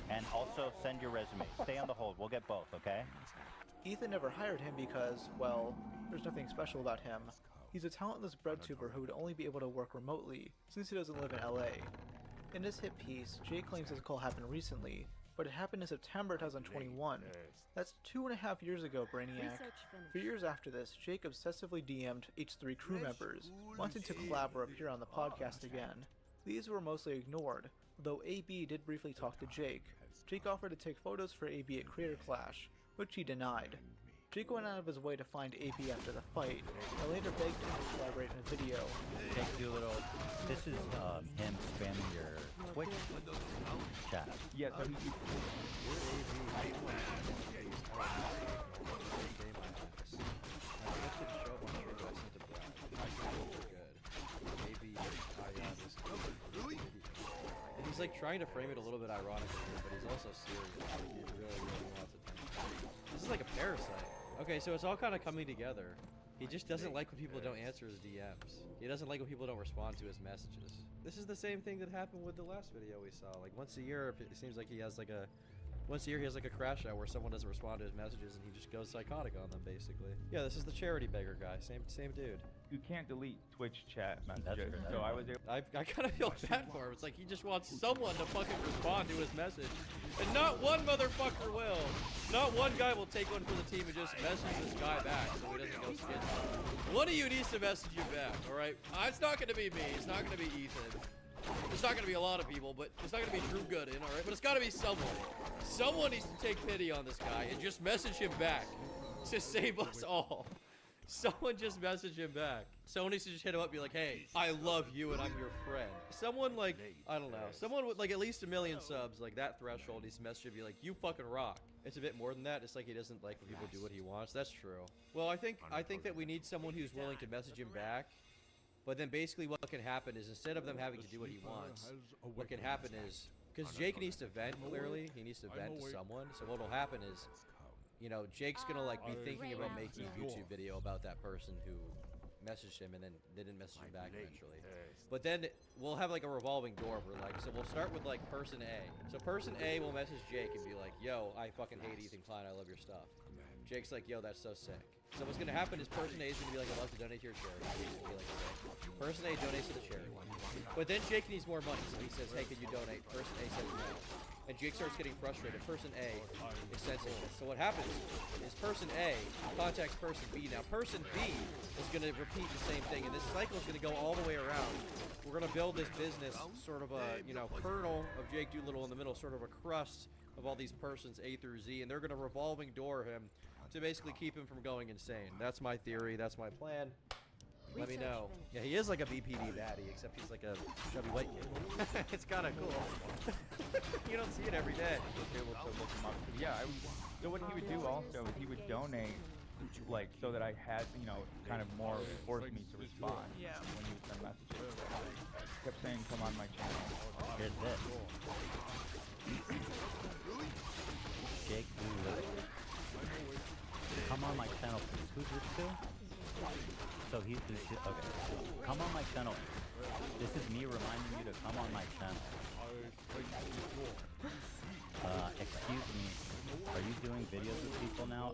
And also send your resume. Stay on the hold. We'll get both, okay? Ethan never hired him because, well, there's nothing special about him. He's a talentless breadtuber who would only be able to work remotely, since he doesn't live in LA. In this hit piece, Jake claims his call happened recently, but it happened in September 2021. That's 2.5 years ago, Brainiac. For years after this, Jake obsessively DM'd H3 crew members, wanting to collab or appear on the podcast again. These were mostly ignored, though AB did briefly talk to Jake. Jake offered to take photos for AB at Creator Clash, which he denied. Jake went out of his way to find AB after the fight, and later begged him to collaborate in a video. Jake Doolittle, this is him spamming your Twitch chat. Yeah, so he... And he's like trying to frame it a little bit ironically, but he's also serious. Like, he really, really wants attention. This is like a parasite. Okay, so it's all kind of coming together. He just doesn't like when people don't answer his DMs. He doesn't like when people don't respond to his messages. This is the same thing that happened with the last video we saw. Like once a year, it seems like he has like a... Once a year he has like a crash out where someone doesn't respond to his messages and he just goes psychotic on them, basically. Yeah, this is the charity beggar guy. Same dude. You can't delete Twitch chat messages, so I was able... I kind of feel bad for him. It's like he just wants someone to fucking respond to his message. And not one motherfucker will. Not one guy will take one for the team and just message this guy back so he doesn't go skid. One of you needs to message you back, alright? It's not gonna be me. It's not gonna be Ethan. It's not gonna be a lot of people, but it's not gonna be Drew Gooden, alright? But it's gotta be someone. Someone needs to take pity on this guy and just message him back to save us all. Someone just message him back. Someone needs to just hit him up and be like, hey, I love you and I'm your friend. Someone like, I don't know, someone with like at least 1 million subs, like that threshold needs to message him and be like, you fucking rock. It's a bit more than that. It's like he doesn't like when people do what he wants. That's true. Well, I think that we need someone who's willing to message him back. But then basically what can happen is instead of them having to do what he wants, what can happen is, because Jake needs to vent, clearly, he needs to vent to someone. So what'll happen is, you know, Jake's gonna like be thinking about making a YouTube video about that person who messaged him and then they didn't message him back eventually. But then we'll have like a revolving door where like, so we'll start with like person A. So person A will message Jake and be like, yo, I fucking hate Ethan Klein, I love your stuff. Jake's like, yo, that's so sick. So what's gonna happen is person A is gonna be like, I'd love to donate to your charity. Jake's gonna be like, sick. Person A donates to the charity. But then Jake needs more money, so he says, hey, can you donate? Person A says no. And Jake starts getting frustrated. Person A is sensing this. So what happens is person A contacts person B. Now person B is going to repeat the same thing, and this cycle is going to go all the way around. We're going to build this business, sort of a, you know, kernel of Jake Doolittle in the middle, sort of a crust of all these persons A through Z, and they're going to revolving door him to basically keep him from going insane. That's my theory. That's my plan. Let me know. Yeah, he is like a BPD baddie, except he's like a chubby white kid. It's kind of cool. You don't see it every day. Able to look him up. Yeah, so what he would do also is he would donate, like, so that I had, you know, kind of more forced me to respond. Yeah. When he would send messages. Kept saying, come on my channel. Here's this. Jake Doolittle. Come on my channel, please. Who's this to? So he's okay. Come on my channel. This is me reminding you to come on my channel. Excuse me. Are you doing videos with people now?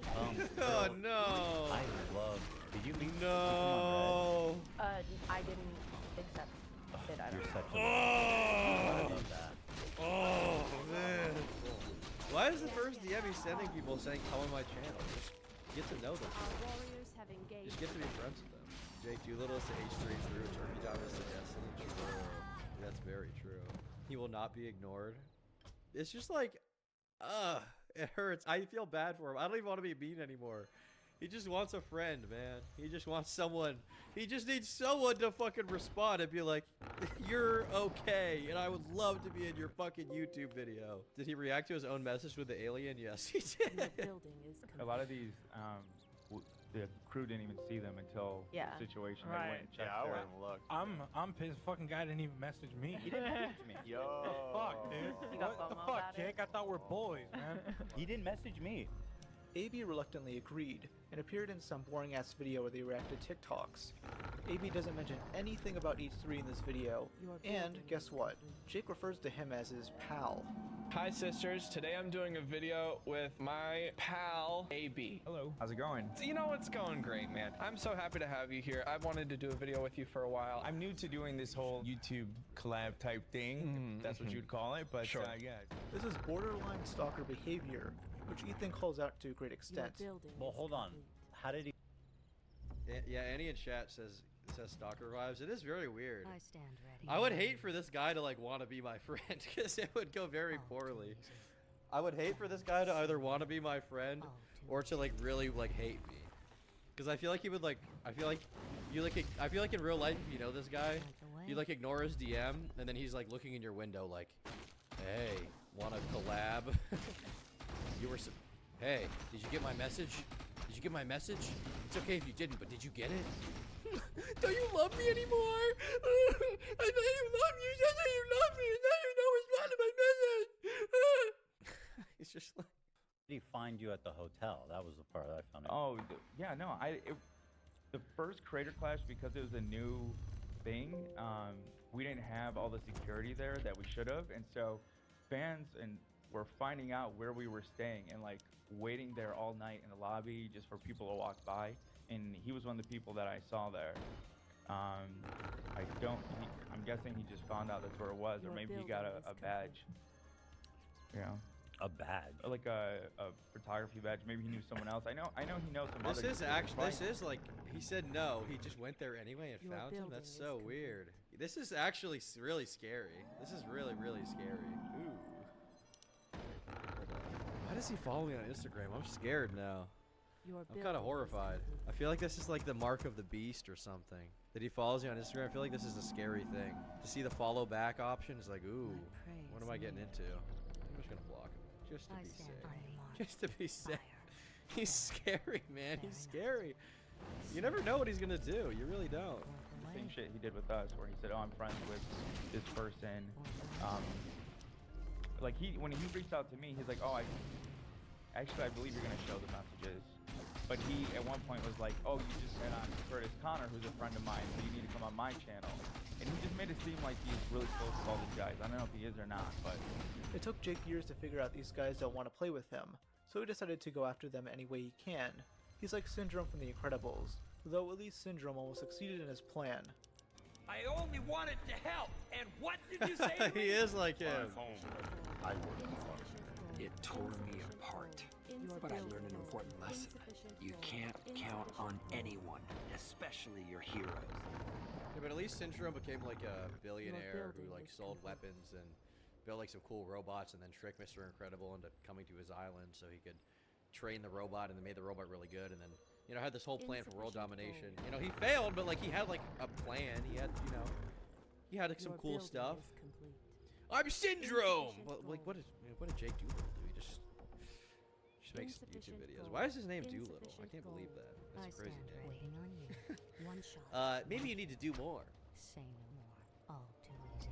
Oh no! I love. Did you meet? No. I didn't accept it. I don't You're know. such a. Oh. I love that. Oh man. Why is the first DM he's sending people saying come on my channel? Just get to know them. Just get to be friends with them. Jake Doolittle to H3 through Turkey Thomas to Destiny. True. That's very true. He will not be ignored. It's just like, it hurts. I feel bad for him. I don't even want to be mean anymore. He just wants a friend, man. He just wants someone. He just needs someone to fucking respond and be like, you're okay, and I would love to be in your fucking YouTube video. Did he react to his own message with the alien? Yes, he did. The building is A lot of these the crew didn't even see them until Yeah. the situation. Right. They went and checked Yeah, I their- wouldn't look. I'm pissed. Fucking guy didn't even message me. He didn't message me. Yo. The fuck, dude? You got What the FOMO fuck, about it? Jake? I thought we're boys, man. He didn't message me. AB reluctantly agreed and appeared in some boring ass video where they reacted to TikToks. AB doesn't mention anything about E3 in this video, and guess what? Jake refers to him as his pal. Hi sisters, today I'm doing a video with my pal, AB. Hello. How's it going? You know, it's going great, man. I'm so happy to have you here. I've wanted to do a video with you for a while. I'm new to doing this whole YouTube collab type thing, if that's what you'd call it, but Sure. yeah. This is borderline stalker behavior, which Ethan calls out to a great extent. Well, hold on. How did he? Yeah, Annie in chat says stalker vibes. It is very weird. I stand ready. I would hate for this guy to like want to be my friend because it would go very poorly. I would hate for this guy to either want to be my friend or to like really like hate me. Because I feel like he would like. I feel like in real life, if you know this guy, you like ignore his DM and then he's like looking in your window like, hey, want to collab? Hey, did you get my message? Did you get my message? It's okay if you didn't, but did you get it? Don't you love me anymore? I thought you loved me. You said that you love me, and now you don't respond to my message. It's just like. Did he find you at the hotel? That was the part that I found. Oh, yeah, no. The first Creator Clash, because it was a new thing, we didn't have all the security there that we should have, and so fans were finding out where we were staying and like waiting there all night in the lobby just for people to walk by, and he was one of the people that I saw there. I'm guessing he just found out that's where it was, or maybe he got a badge. You know, a badge, like a photography badge. Maybe he knew someone else. I know he knows some other. This is like he said no. He just went there anyway and found him. That's so weird. This is actually really scary. This is really scary. Ooh. Why does he follow me on Instagram? I'm scared now. I'm kind of horrified. I feel like this is like the mark of the beast or something. That he follows you on Instagram. I feel like this is a scary thing. To see the follow back option is like, ooh, what am I getting into? I'm just gonna block him just to be safe. Just to be safe. He's scary, man. He's scary. You never know what he's gonna do. You really don't. The same shit he did with us, where he said, "Oh, I'm friends with this person." Like when he reached out to me, he's like, "Oh, I believe you're gonna show the messages." But he at one point was like, "Oh, you just met on Curtis Connor, who's a friend of mine, so you need to come on my channel." And he just made it seem like he's really close with all these guys. I don't know if he is or not, but it took Jake years to figure out these guys don't want to play with him, so he decided to go after them any way he can. He's like Syndrome from The Incredibles, though at least Syndrome almost succeeded in his plan. I only wanted to help, and what did you say? He is like him. I worked hard. It tore me apart. But I learned an important lesson. You can't count on anyone, especially your heroes. Yeah, but at least Syndrome became like a billionaire who like sold weapons and built like some cool robots and then tricked Mr. Incredible into coming to his island so he could train the robot and then made the robot really good and then, you know, had this whole plan for world domination. You know, he failed, but like he had like a plan. He had, you know, he had like some cool stuff. I'm Syndrome! But like what did Jake Doolittle do? He just makes YouTube videos. Why is his name Doolittle? I can't believe that. That's a crazy name. Waiting on you. One shot. Maybe you need to do more. Say no more. All too easy.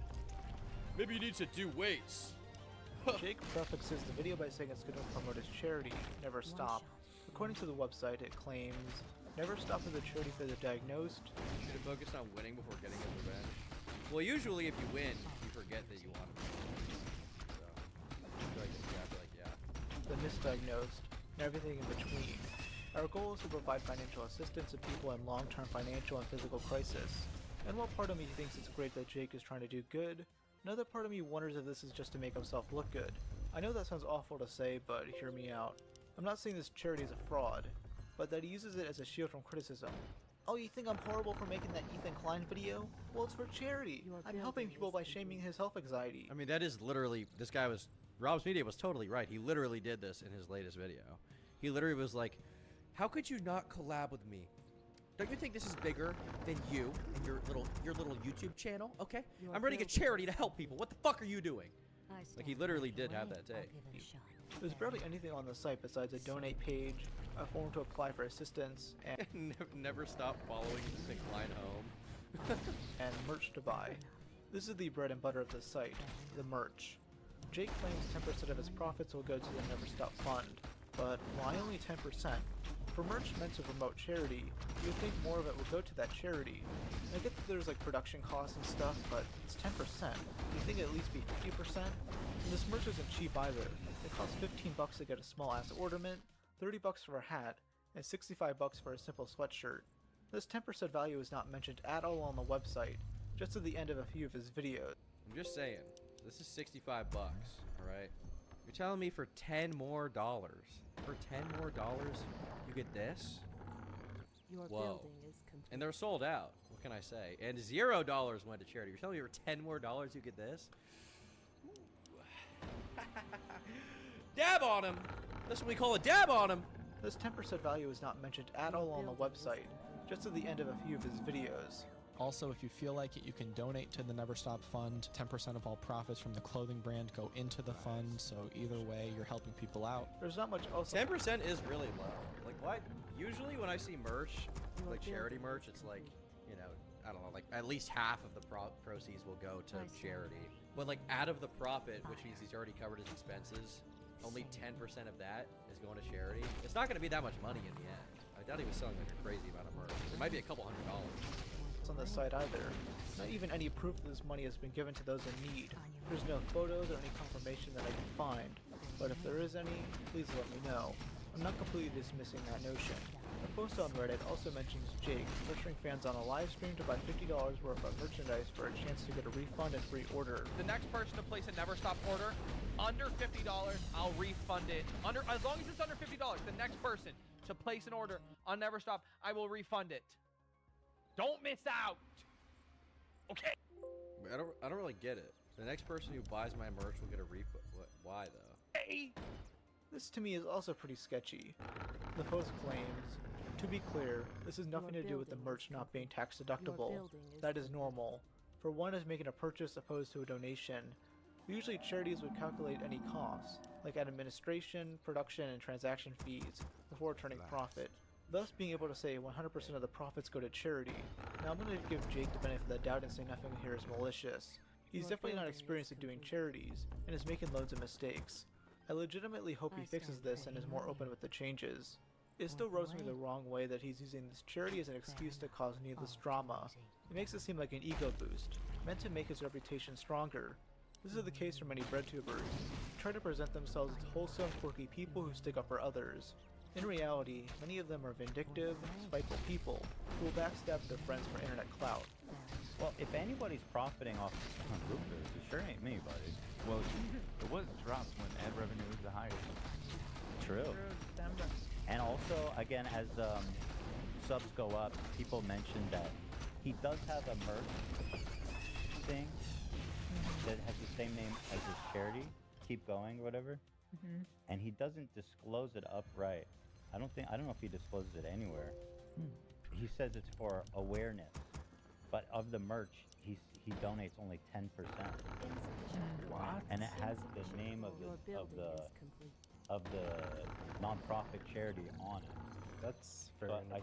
Maybe you need to do weights. Jake prefixes the video by saying it's going to promote his charity, Never Stop. According to the website, it claims, Never Stop is a charity for the diagnosed. You should focus on winning before getting his revenge. Well, usually if you win, you forget that you want to win. So, I feel like, yeah. The misdiagnosed, and everything in between. Our goal is to provide financial assistance to people in long-term financial and physical crisis. And while part of me thinks it's great that Jake is trying to do good, another part of me wonders if this is just to make himself look good. I know that sounds awful to say, but hear me out. I'm not saying this charity is a fraud, but that he uses it as a shield from criticism. Oh, you think I'm horrible for making that Ethan Klein video? Well, it's for charity. I'm helping people by shaming his health anxiety. I mean, that is literally, this guy was, Rob's Media was totally right. He literally did this in his latest video. He literally was like, how could you not collab with me? Don't you think this is bigger than you and your little YouTube channel? Okay, I'm running a charity to help people. What the fuck are you doing? Like, he literally did have that take. There's barely anything on the site besides a donate page, a form to apply for assistance, and never stop following Decline Home. and merch to buy. This is the bread and butter of the site, the merch. Jake claims 10% of his profits will go to the Never Stop Fund, but why only 10%? For merch meant to promote charity, you would think more of it would go to that charity. I get that there's like production costs and stuff, but it's 10%. You think it'd at least be 50%? And this merch isn't cheap either. It costs $15 to get a small ass ornament, $30 for a hat, and $65 for a simple sweatshirt. This 10% value is not mentioned at all on the website, just at the end of a few of his videos. I'm just saying, this is $65, alright? You're telling me for $10 more, for $10 more, you get this? Your Whoa. building is complete. And they're sold out. What can I say? And $0 went to charity. You're telling me for $10 more you get this? Dab on him! That's what we call a dab on him! This 10% value is not mentioned at all on the website, just at the end of a few of his videos. Also, if you feel like it, you can donate to the Never Stop Fund. 10% of all profits from the clothing brand go into the fund, so either way, you're helping people out. There's not much else. 10% is really low. Like, what? Usually when I see merch, like charity merch, it's like, you know, I don't know, like at least half of the proceeds will go to charity. But like out of the profit, which means he's already covered his expenses, only 10% of that is going to charity. It's not going to be that much money in the end. I doubt he was selling like a crazy amount of merch. It might be a couple $100. On the site either. Not even any proof that this money has been given to those in need. There's no photos or any confirmation that I can find, but if there is any, please let me know. I'm not completely dismissing that notion. A post on Reddit also mentions Jake pressuring fans on a live stream to buy $50 worth of merchandise for a chance to get a refund and free order. The next person to place a Never Stop order under $50, I'll refund it. As long as it's under $50, the next person to place an order on Never Stop, I will refund it. Don't miss out. Okay. I don't really get it. The next person who buys my merch will get a refund. Why though? Hey. This to me is also pretty sketchy. The post claims, to be clear, this has nothing to do with the merch not being tax deductible. That is normal. For one is making a purchase opposed to a donation. Usually charities would calculate any costs, like administration, production, and transaction fees, before turning profit. Thus being able to say 100% of the profits go to charity. Now I'm going to give Jake the benefit of the doubt and say nothing here is malicious. He's definitely not experienced at doing charities, and is making loads of mistakes. I legitimately hope he fixes this and is more open with the changes. It still rubs me the wrong way that he's using this charity as an excuse to cause needless drama. It makes it seem like an ego boost, meant to make his reputation stronger. This is the case for many breadtubers, who try to present themselves as wholesome, quirky people who stick up for others. In reality, many of them are vindictive, spiteful people who will backstab their friends for internet clout. Well, if anybody's profiting off Rupert, it sure ain't me, buddy. Well, it was dropped when ad revenue was the highest. True. And also, again, as subs go up, people mentioned that he does have a merch thing that has the same name as his charity, Keep Going, or whatever. And he doesn't disclose it upright. I don't know if he discloses it anywhere. He says it's for awareness, but of the merch, he donates only 10%. What? And it has the name of the nonprofit charity on it. That's very I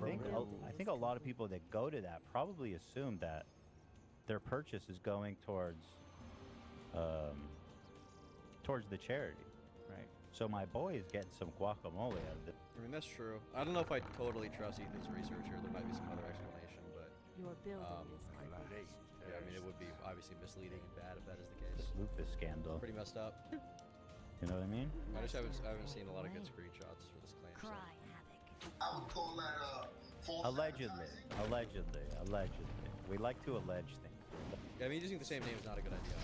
think a lot of people that go to that probably assume that their purchase is going towards the charity. Right. So my boy is getting some guacamole out of it. I mean, that's true. I don't know if I totally trust Ethan's research here. There might be some other explanation, but your building is complete. Yeah, I mean, it would be obviously misleading and bad if that is the case. This lupus scandal. Pretty messed up. You know what I mean? I haven't seen a lot of good screenshots for this claim. So. I would call that Allegedly. We like to allege things. Yeah, I mean, using the same name is not a good idea.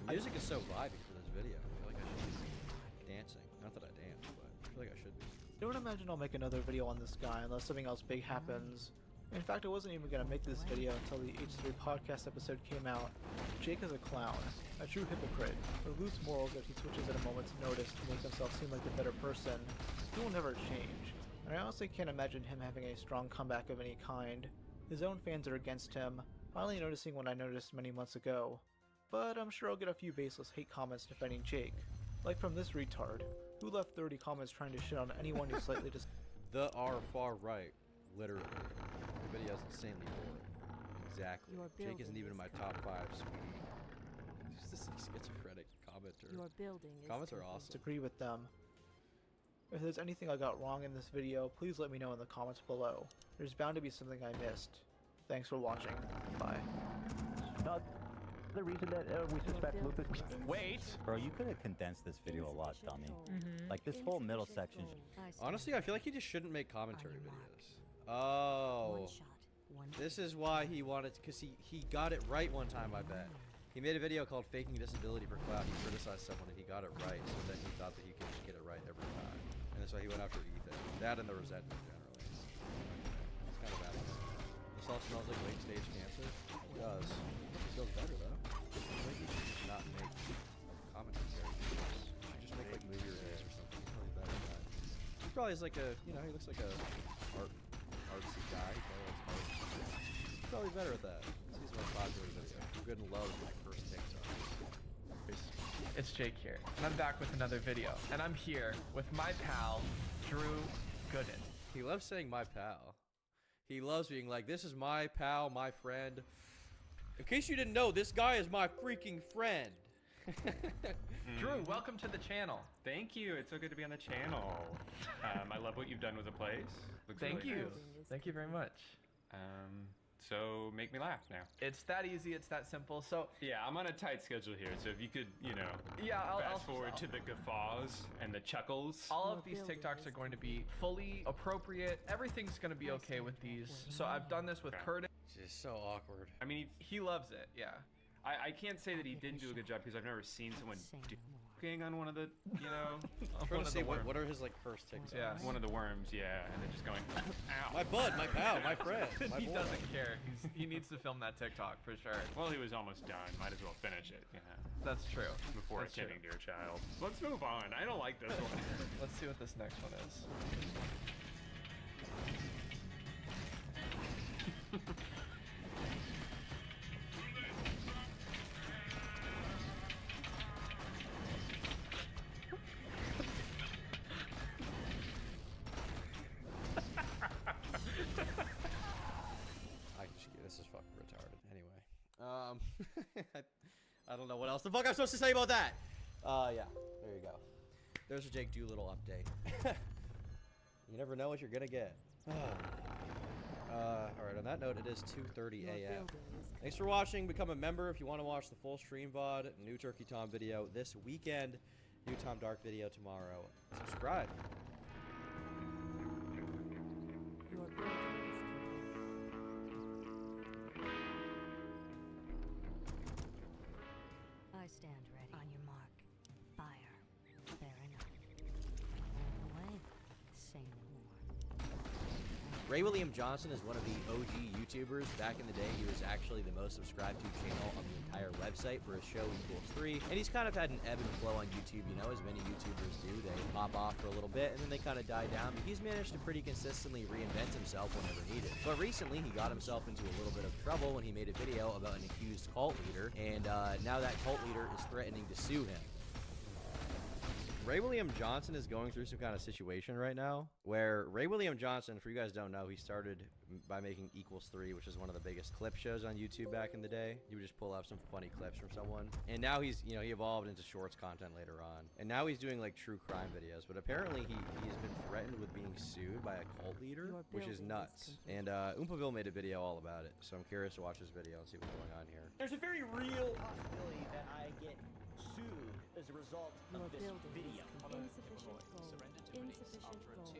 The music is so vibey for this video. I feel like I should be dancing. Not that I dance, but I feel like I should be. Don't imagine I'll make another video on this guy unless something else big happens. In fact, I wasn't even going to make this video until the H3 podcast episode came out. Jake is a clown, a true hypocrite, with loose morals that he switches at a moment's notice to make himself seem like a better person. He will never change, and I honestly can't imagine him having a strong comeback of any kind. His own fans are against him, finally noticing what I noticed many months ago. But I'm sure I'll get a few baseless hate comments defending Jake. Like from this retard, who left 30 comments trying to shit on anyone who slightly The are far right, literally. The video's insanely boring. Exactly. Jake isn't even in my top 5, sweetie. He's just a schizophrenic commenter. Your building is Comments are awesome. disagree with them. If there's anything I got wrong in this video, please let me know in the comments below. There's bound to be something I missed. Thanks for watching. Bye. The reason that we suspect Lupus. Wait! Bro, you could have condensed this video a lot, dummy. Like this whole middle section. Honestly, I feel like he just shouldn't make commentary videos. Oh. This is why he wanted to, because he got it right one time, I bet. He made a video called Faking Disability for Clout. He criticized someone and he got it right, so then he thought that he could just get it right every time. And that's why he went after Ethan. That and the resentment, generally. It's kind of bad. This all smells like late stage cancer. It does. It feels better, though. I think he should not make commentary videos. He should just make, like, movie reviews or something. He's probably better than that. He probably is like a, you know, he looks like a artsy guy. He probably likes art. He's probably better at that. He's more popular video. Good and love my first TikTok. It's Jake here, and I'm back with another video. And I'm here with my pal, Drew Gooden. He loves saying my pal. He loves being like, this is my pal, my friend. In case you didn't know, this guy is my freaking friend. Drew, welcome to the channel. Thank you. It's so good to be on the channel. I love what you've done with the place. Looks Thank really you. nice. Thank you very much. So make me laugh now. It's that easy. It's that simple. So yeah, I'm on a tight schedule here. So if you could, you know, fast forward to the guffaws and the chuckles. All of these TikToks are going to be fully appropriate. Everything's going to be okay with these. So I've done this with Curtis. It's just so awkward. I mean, he loves it. Yeah. I can't say that he didn't do a good job because I've never seen someone duking on one of the, you know. I'm trying to say what are his like cursed TikToks? Yeah, one of the worms, yeah, and then just going, ow. My bud, my pal, my friend, my He boy. doesn't care. He needs to film that TikTok for sure. Well, he was almost done. Might as well finish it. Yeah. That's true. Before That's attending to your child. Let's move on. I don't like this one. Let's see what this next one is. This is fucking retarded. Anyway, I don't know what else the fuck I'm supposed to say about that. Yeah, there you go. There's a Jake Doolittle update. You never know what you're gonna get. Alright, on that note, it is 2:30 a.m. Thanks for watching. Become a member if you want to watch the full stream VOD. New Turkey Tom video this weekend. New Tom Dark video tomorrow. Subscribe. I stand ready. On your mark. Fire. Fair enough. All the way. Say no more. Ray William Johnson is one of the OG YouTubers. Back in the day, he was actually the most subscribed to channel on the entire website for his show Equals 3. And he's kind of had an ebb and flow on YouTube, you know, as many YouTubers do. They pop off for a little bit and then they kind of die down. But he's managed to pretty consistently reinvent himself whenever needed. But recently, he got himself into a little bit of trouble when he made a video about an accused cult leader. And now that cult leader is threatening to sue him. Ray William Johnson is going through some kind of situation right now where Ray William Johnson, for you guys don't know, he started by making Equals 3, which is one of the biggest clip shows on YouTube back in the day. He would just pull up some funny clips from someone. And now he's, you know, he evolved into shorts content later on. And now he's doing like true crime videos. But apparently he has been threatened with being sued by a cult leader, which is nuts. And Oompaville made a video all about it. So I'm curious to watch this video and see what's going on here. There's a very real possibility that I get sued as a result of this video. Insufficient gold. Insufficient gold.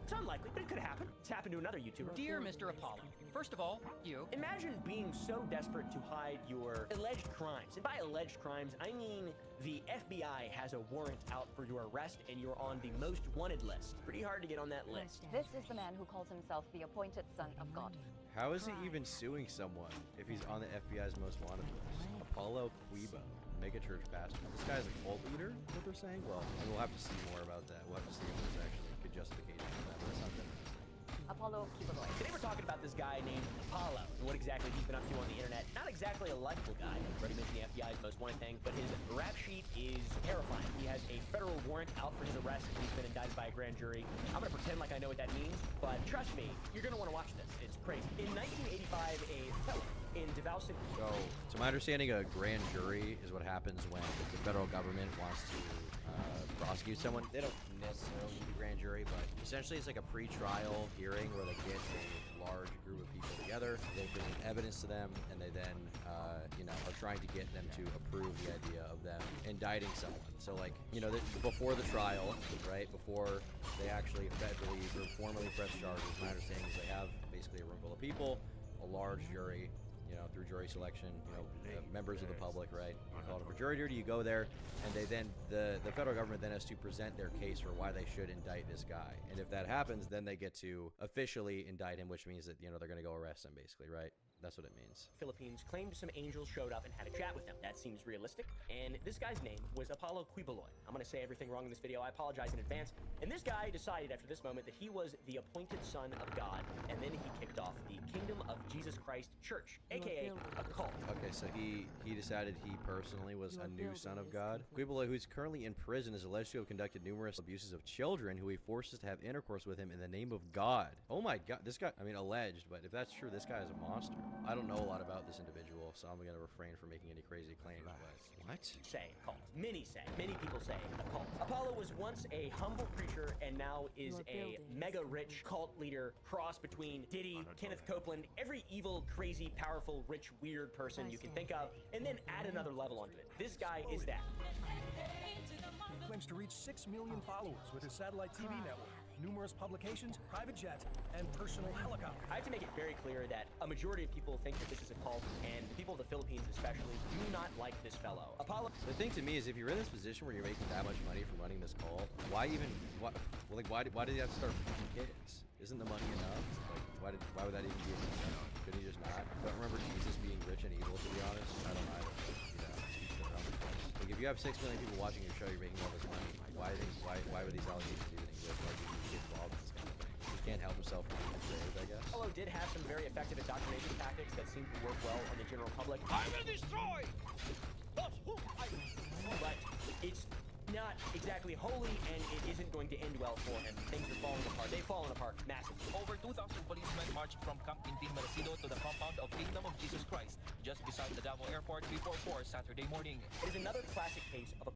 It's unlikely, but it could happen. It's happened to another YouTuber. Dear Mr. Apollo, first of all, you. Imagine being so desperate to hide your alleged crimes. And by alleged crimes, I mean the FBI has a warrant out for your arrest and you're on the most wanted list. Pretty hard to get on that list. This is the man who calls himself the appointed son of God. How is he even suing someone if he's on the FBI's most wanted list? Apollo Quibo, megachurch pastor. This guy's a cult leader, is what they're saying? Well, and we'll have to see more about that. We'll have to see if there's actually good justification for that, but that sounds interesting. Apollo Kibaloi. Today we're talking about this guy named Apollo and what exactly he's been up to on the internet. Not exactly a likable guy. Already mentioned the FBI's most wanted thing, but his rap sheet is terrifying. He has a federal warrant out for his arrest and he's been indicted by a grand jury. I'm gonna pretend like I know what that means, but trust me, you're gonna want to watch this. It's crazy. In 1985, a fellow in Davao City. So, to my understanding, a grand jury is what happens when the federal government wants to prosecute someone. They don't necessarily need a grand jury, but essentially it's like a pre-trial hearing where they get a large group of people together, they present evidence to them, and they then, are trying to get them to approve the idea of them indicting someone. So, like, before the trial, right, before they actually federally or formally press charges, my understanding is they have basically a room full of people, a large jury, through jury selection, members of the public, right? You call it for jury duty, you go there, and they then, the federal government then has to present their case for why they should indict this guy. And if that happens, then they get to officially indict him, which means that, they're going to go arrest him, basically, right? That's what it means. Philippines claimed some angels showed up and had a chat with them. That seems realistic. And this guy's name was Apollo Quibaloi. I'm going to say everything wrong in this video. I apologize in advance. And this guy decided after this moment that he was the appointed son of God. And then he kicked off the Kingdom of Jesus Christ Church, aka a cult. Okay, so he decided he personally was a new son of God. Quibaloi, who's currently in prison, is alleged to have conducted numerous abuses of children who he forces to have intercourse with him in the name of God. Oh my God, this guy, alleged, but if that's true, this guy is a monster. I don't know a lot about this individual, so I'm going to refrain from making any crazy claims, but what? Say cult. Many people say a cult. Apollo was once a humble preacher and now is a mega rich cult leader, cross between Diddy, Kenneth Copeland, every evil, crazy, powerful, rich, weird person you can think of, and then add another level onto it. This guy is that. He claims to reach 6 million followers with his satellite TV network, numerous publications, private jets, and personal helicopter. I have to make it very clear that a majority of people think that this is a cult, and the people of the Philippines especially do not like this fellow. Apollo. The thing to me is, if you're in this position where you're making that much money from running this cult, why did you have to start picking kids? Isn't the money enough? Like, why would that even be a concern? Couldn't he just not? I don't remember Jesus being rich and evil, to be honest. I don't either. Like, if you have 6 million people watching your show, you're making all this money. Why would these allegations even exist? Why do you get involved in this kind of thing? He can't help himself from being saved, I guess. Apollo did have some very effective indoctrination tactics that seemed to work well on the general public. I will destroy those whom I... But it's not exactly holy, and it isn't going to end well for him. Things are falling apart. They've fallen apart massively. Over 2,000 policemen marched from Camp Quintin Merecido to the compound of Kingdom of Jesus Christ, just beside the Davao Airport before 4 Saturday morning. It is another classic case of a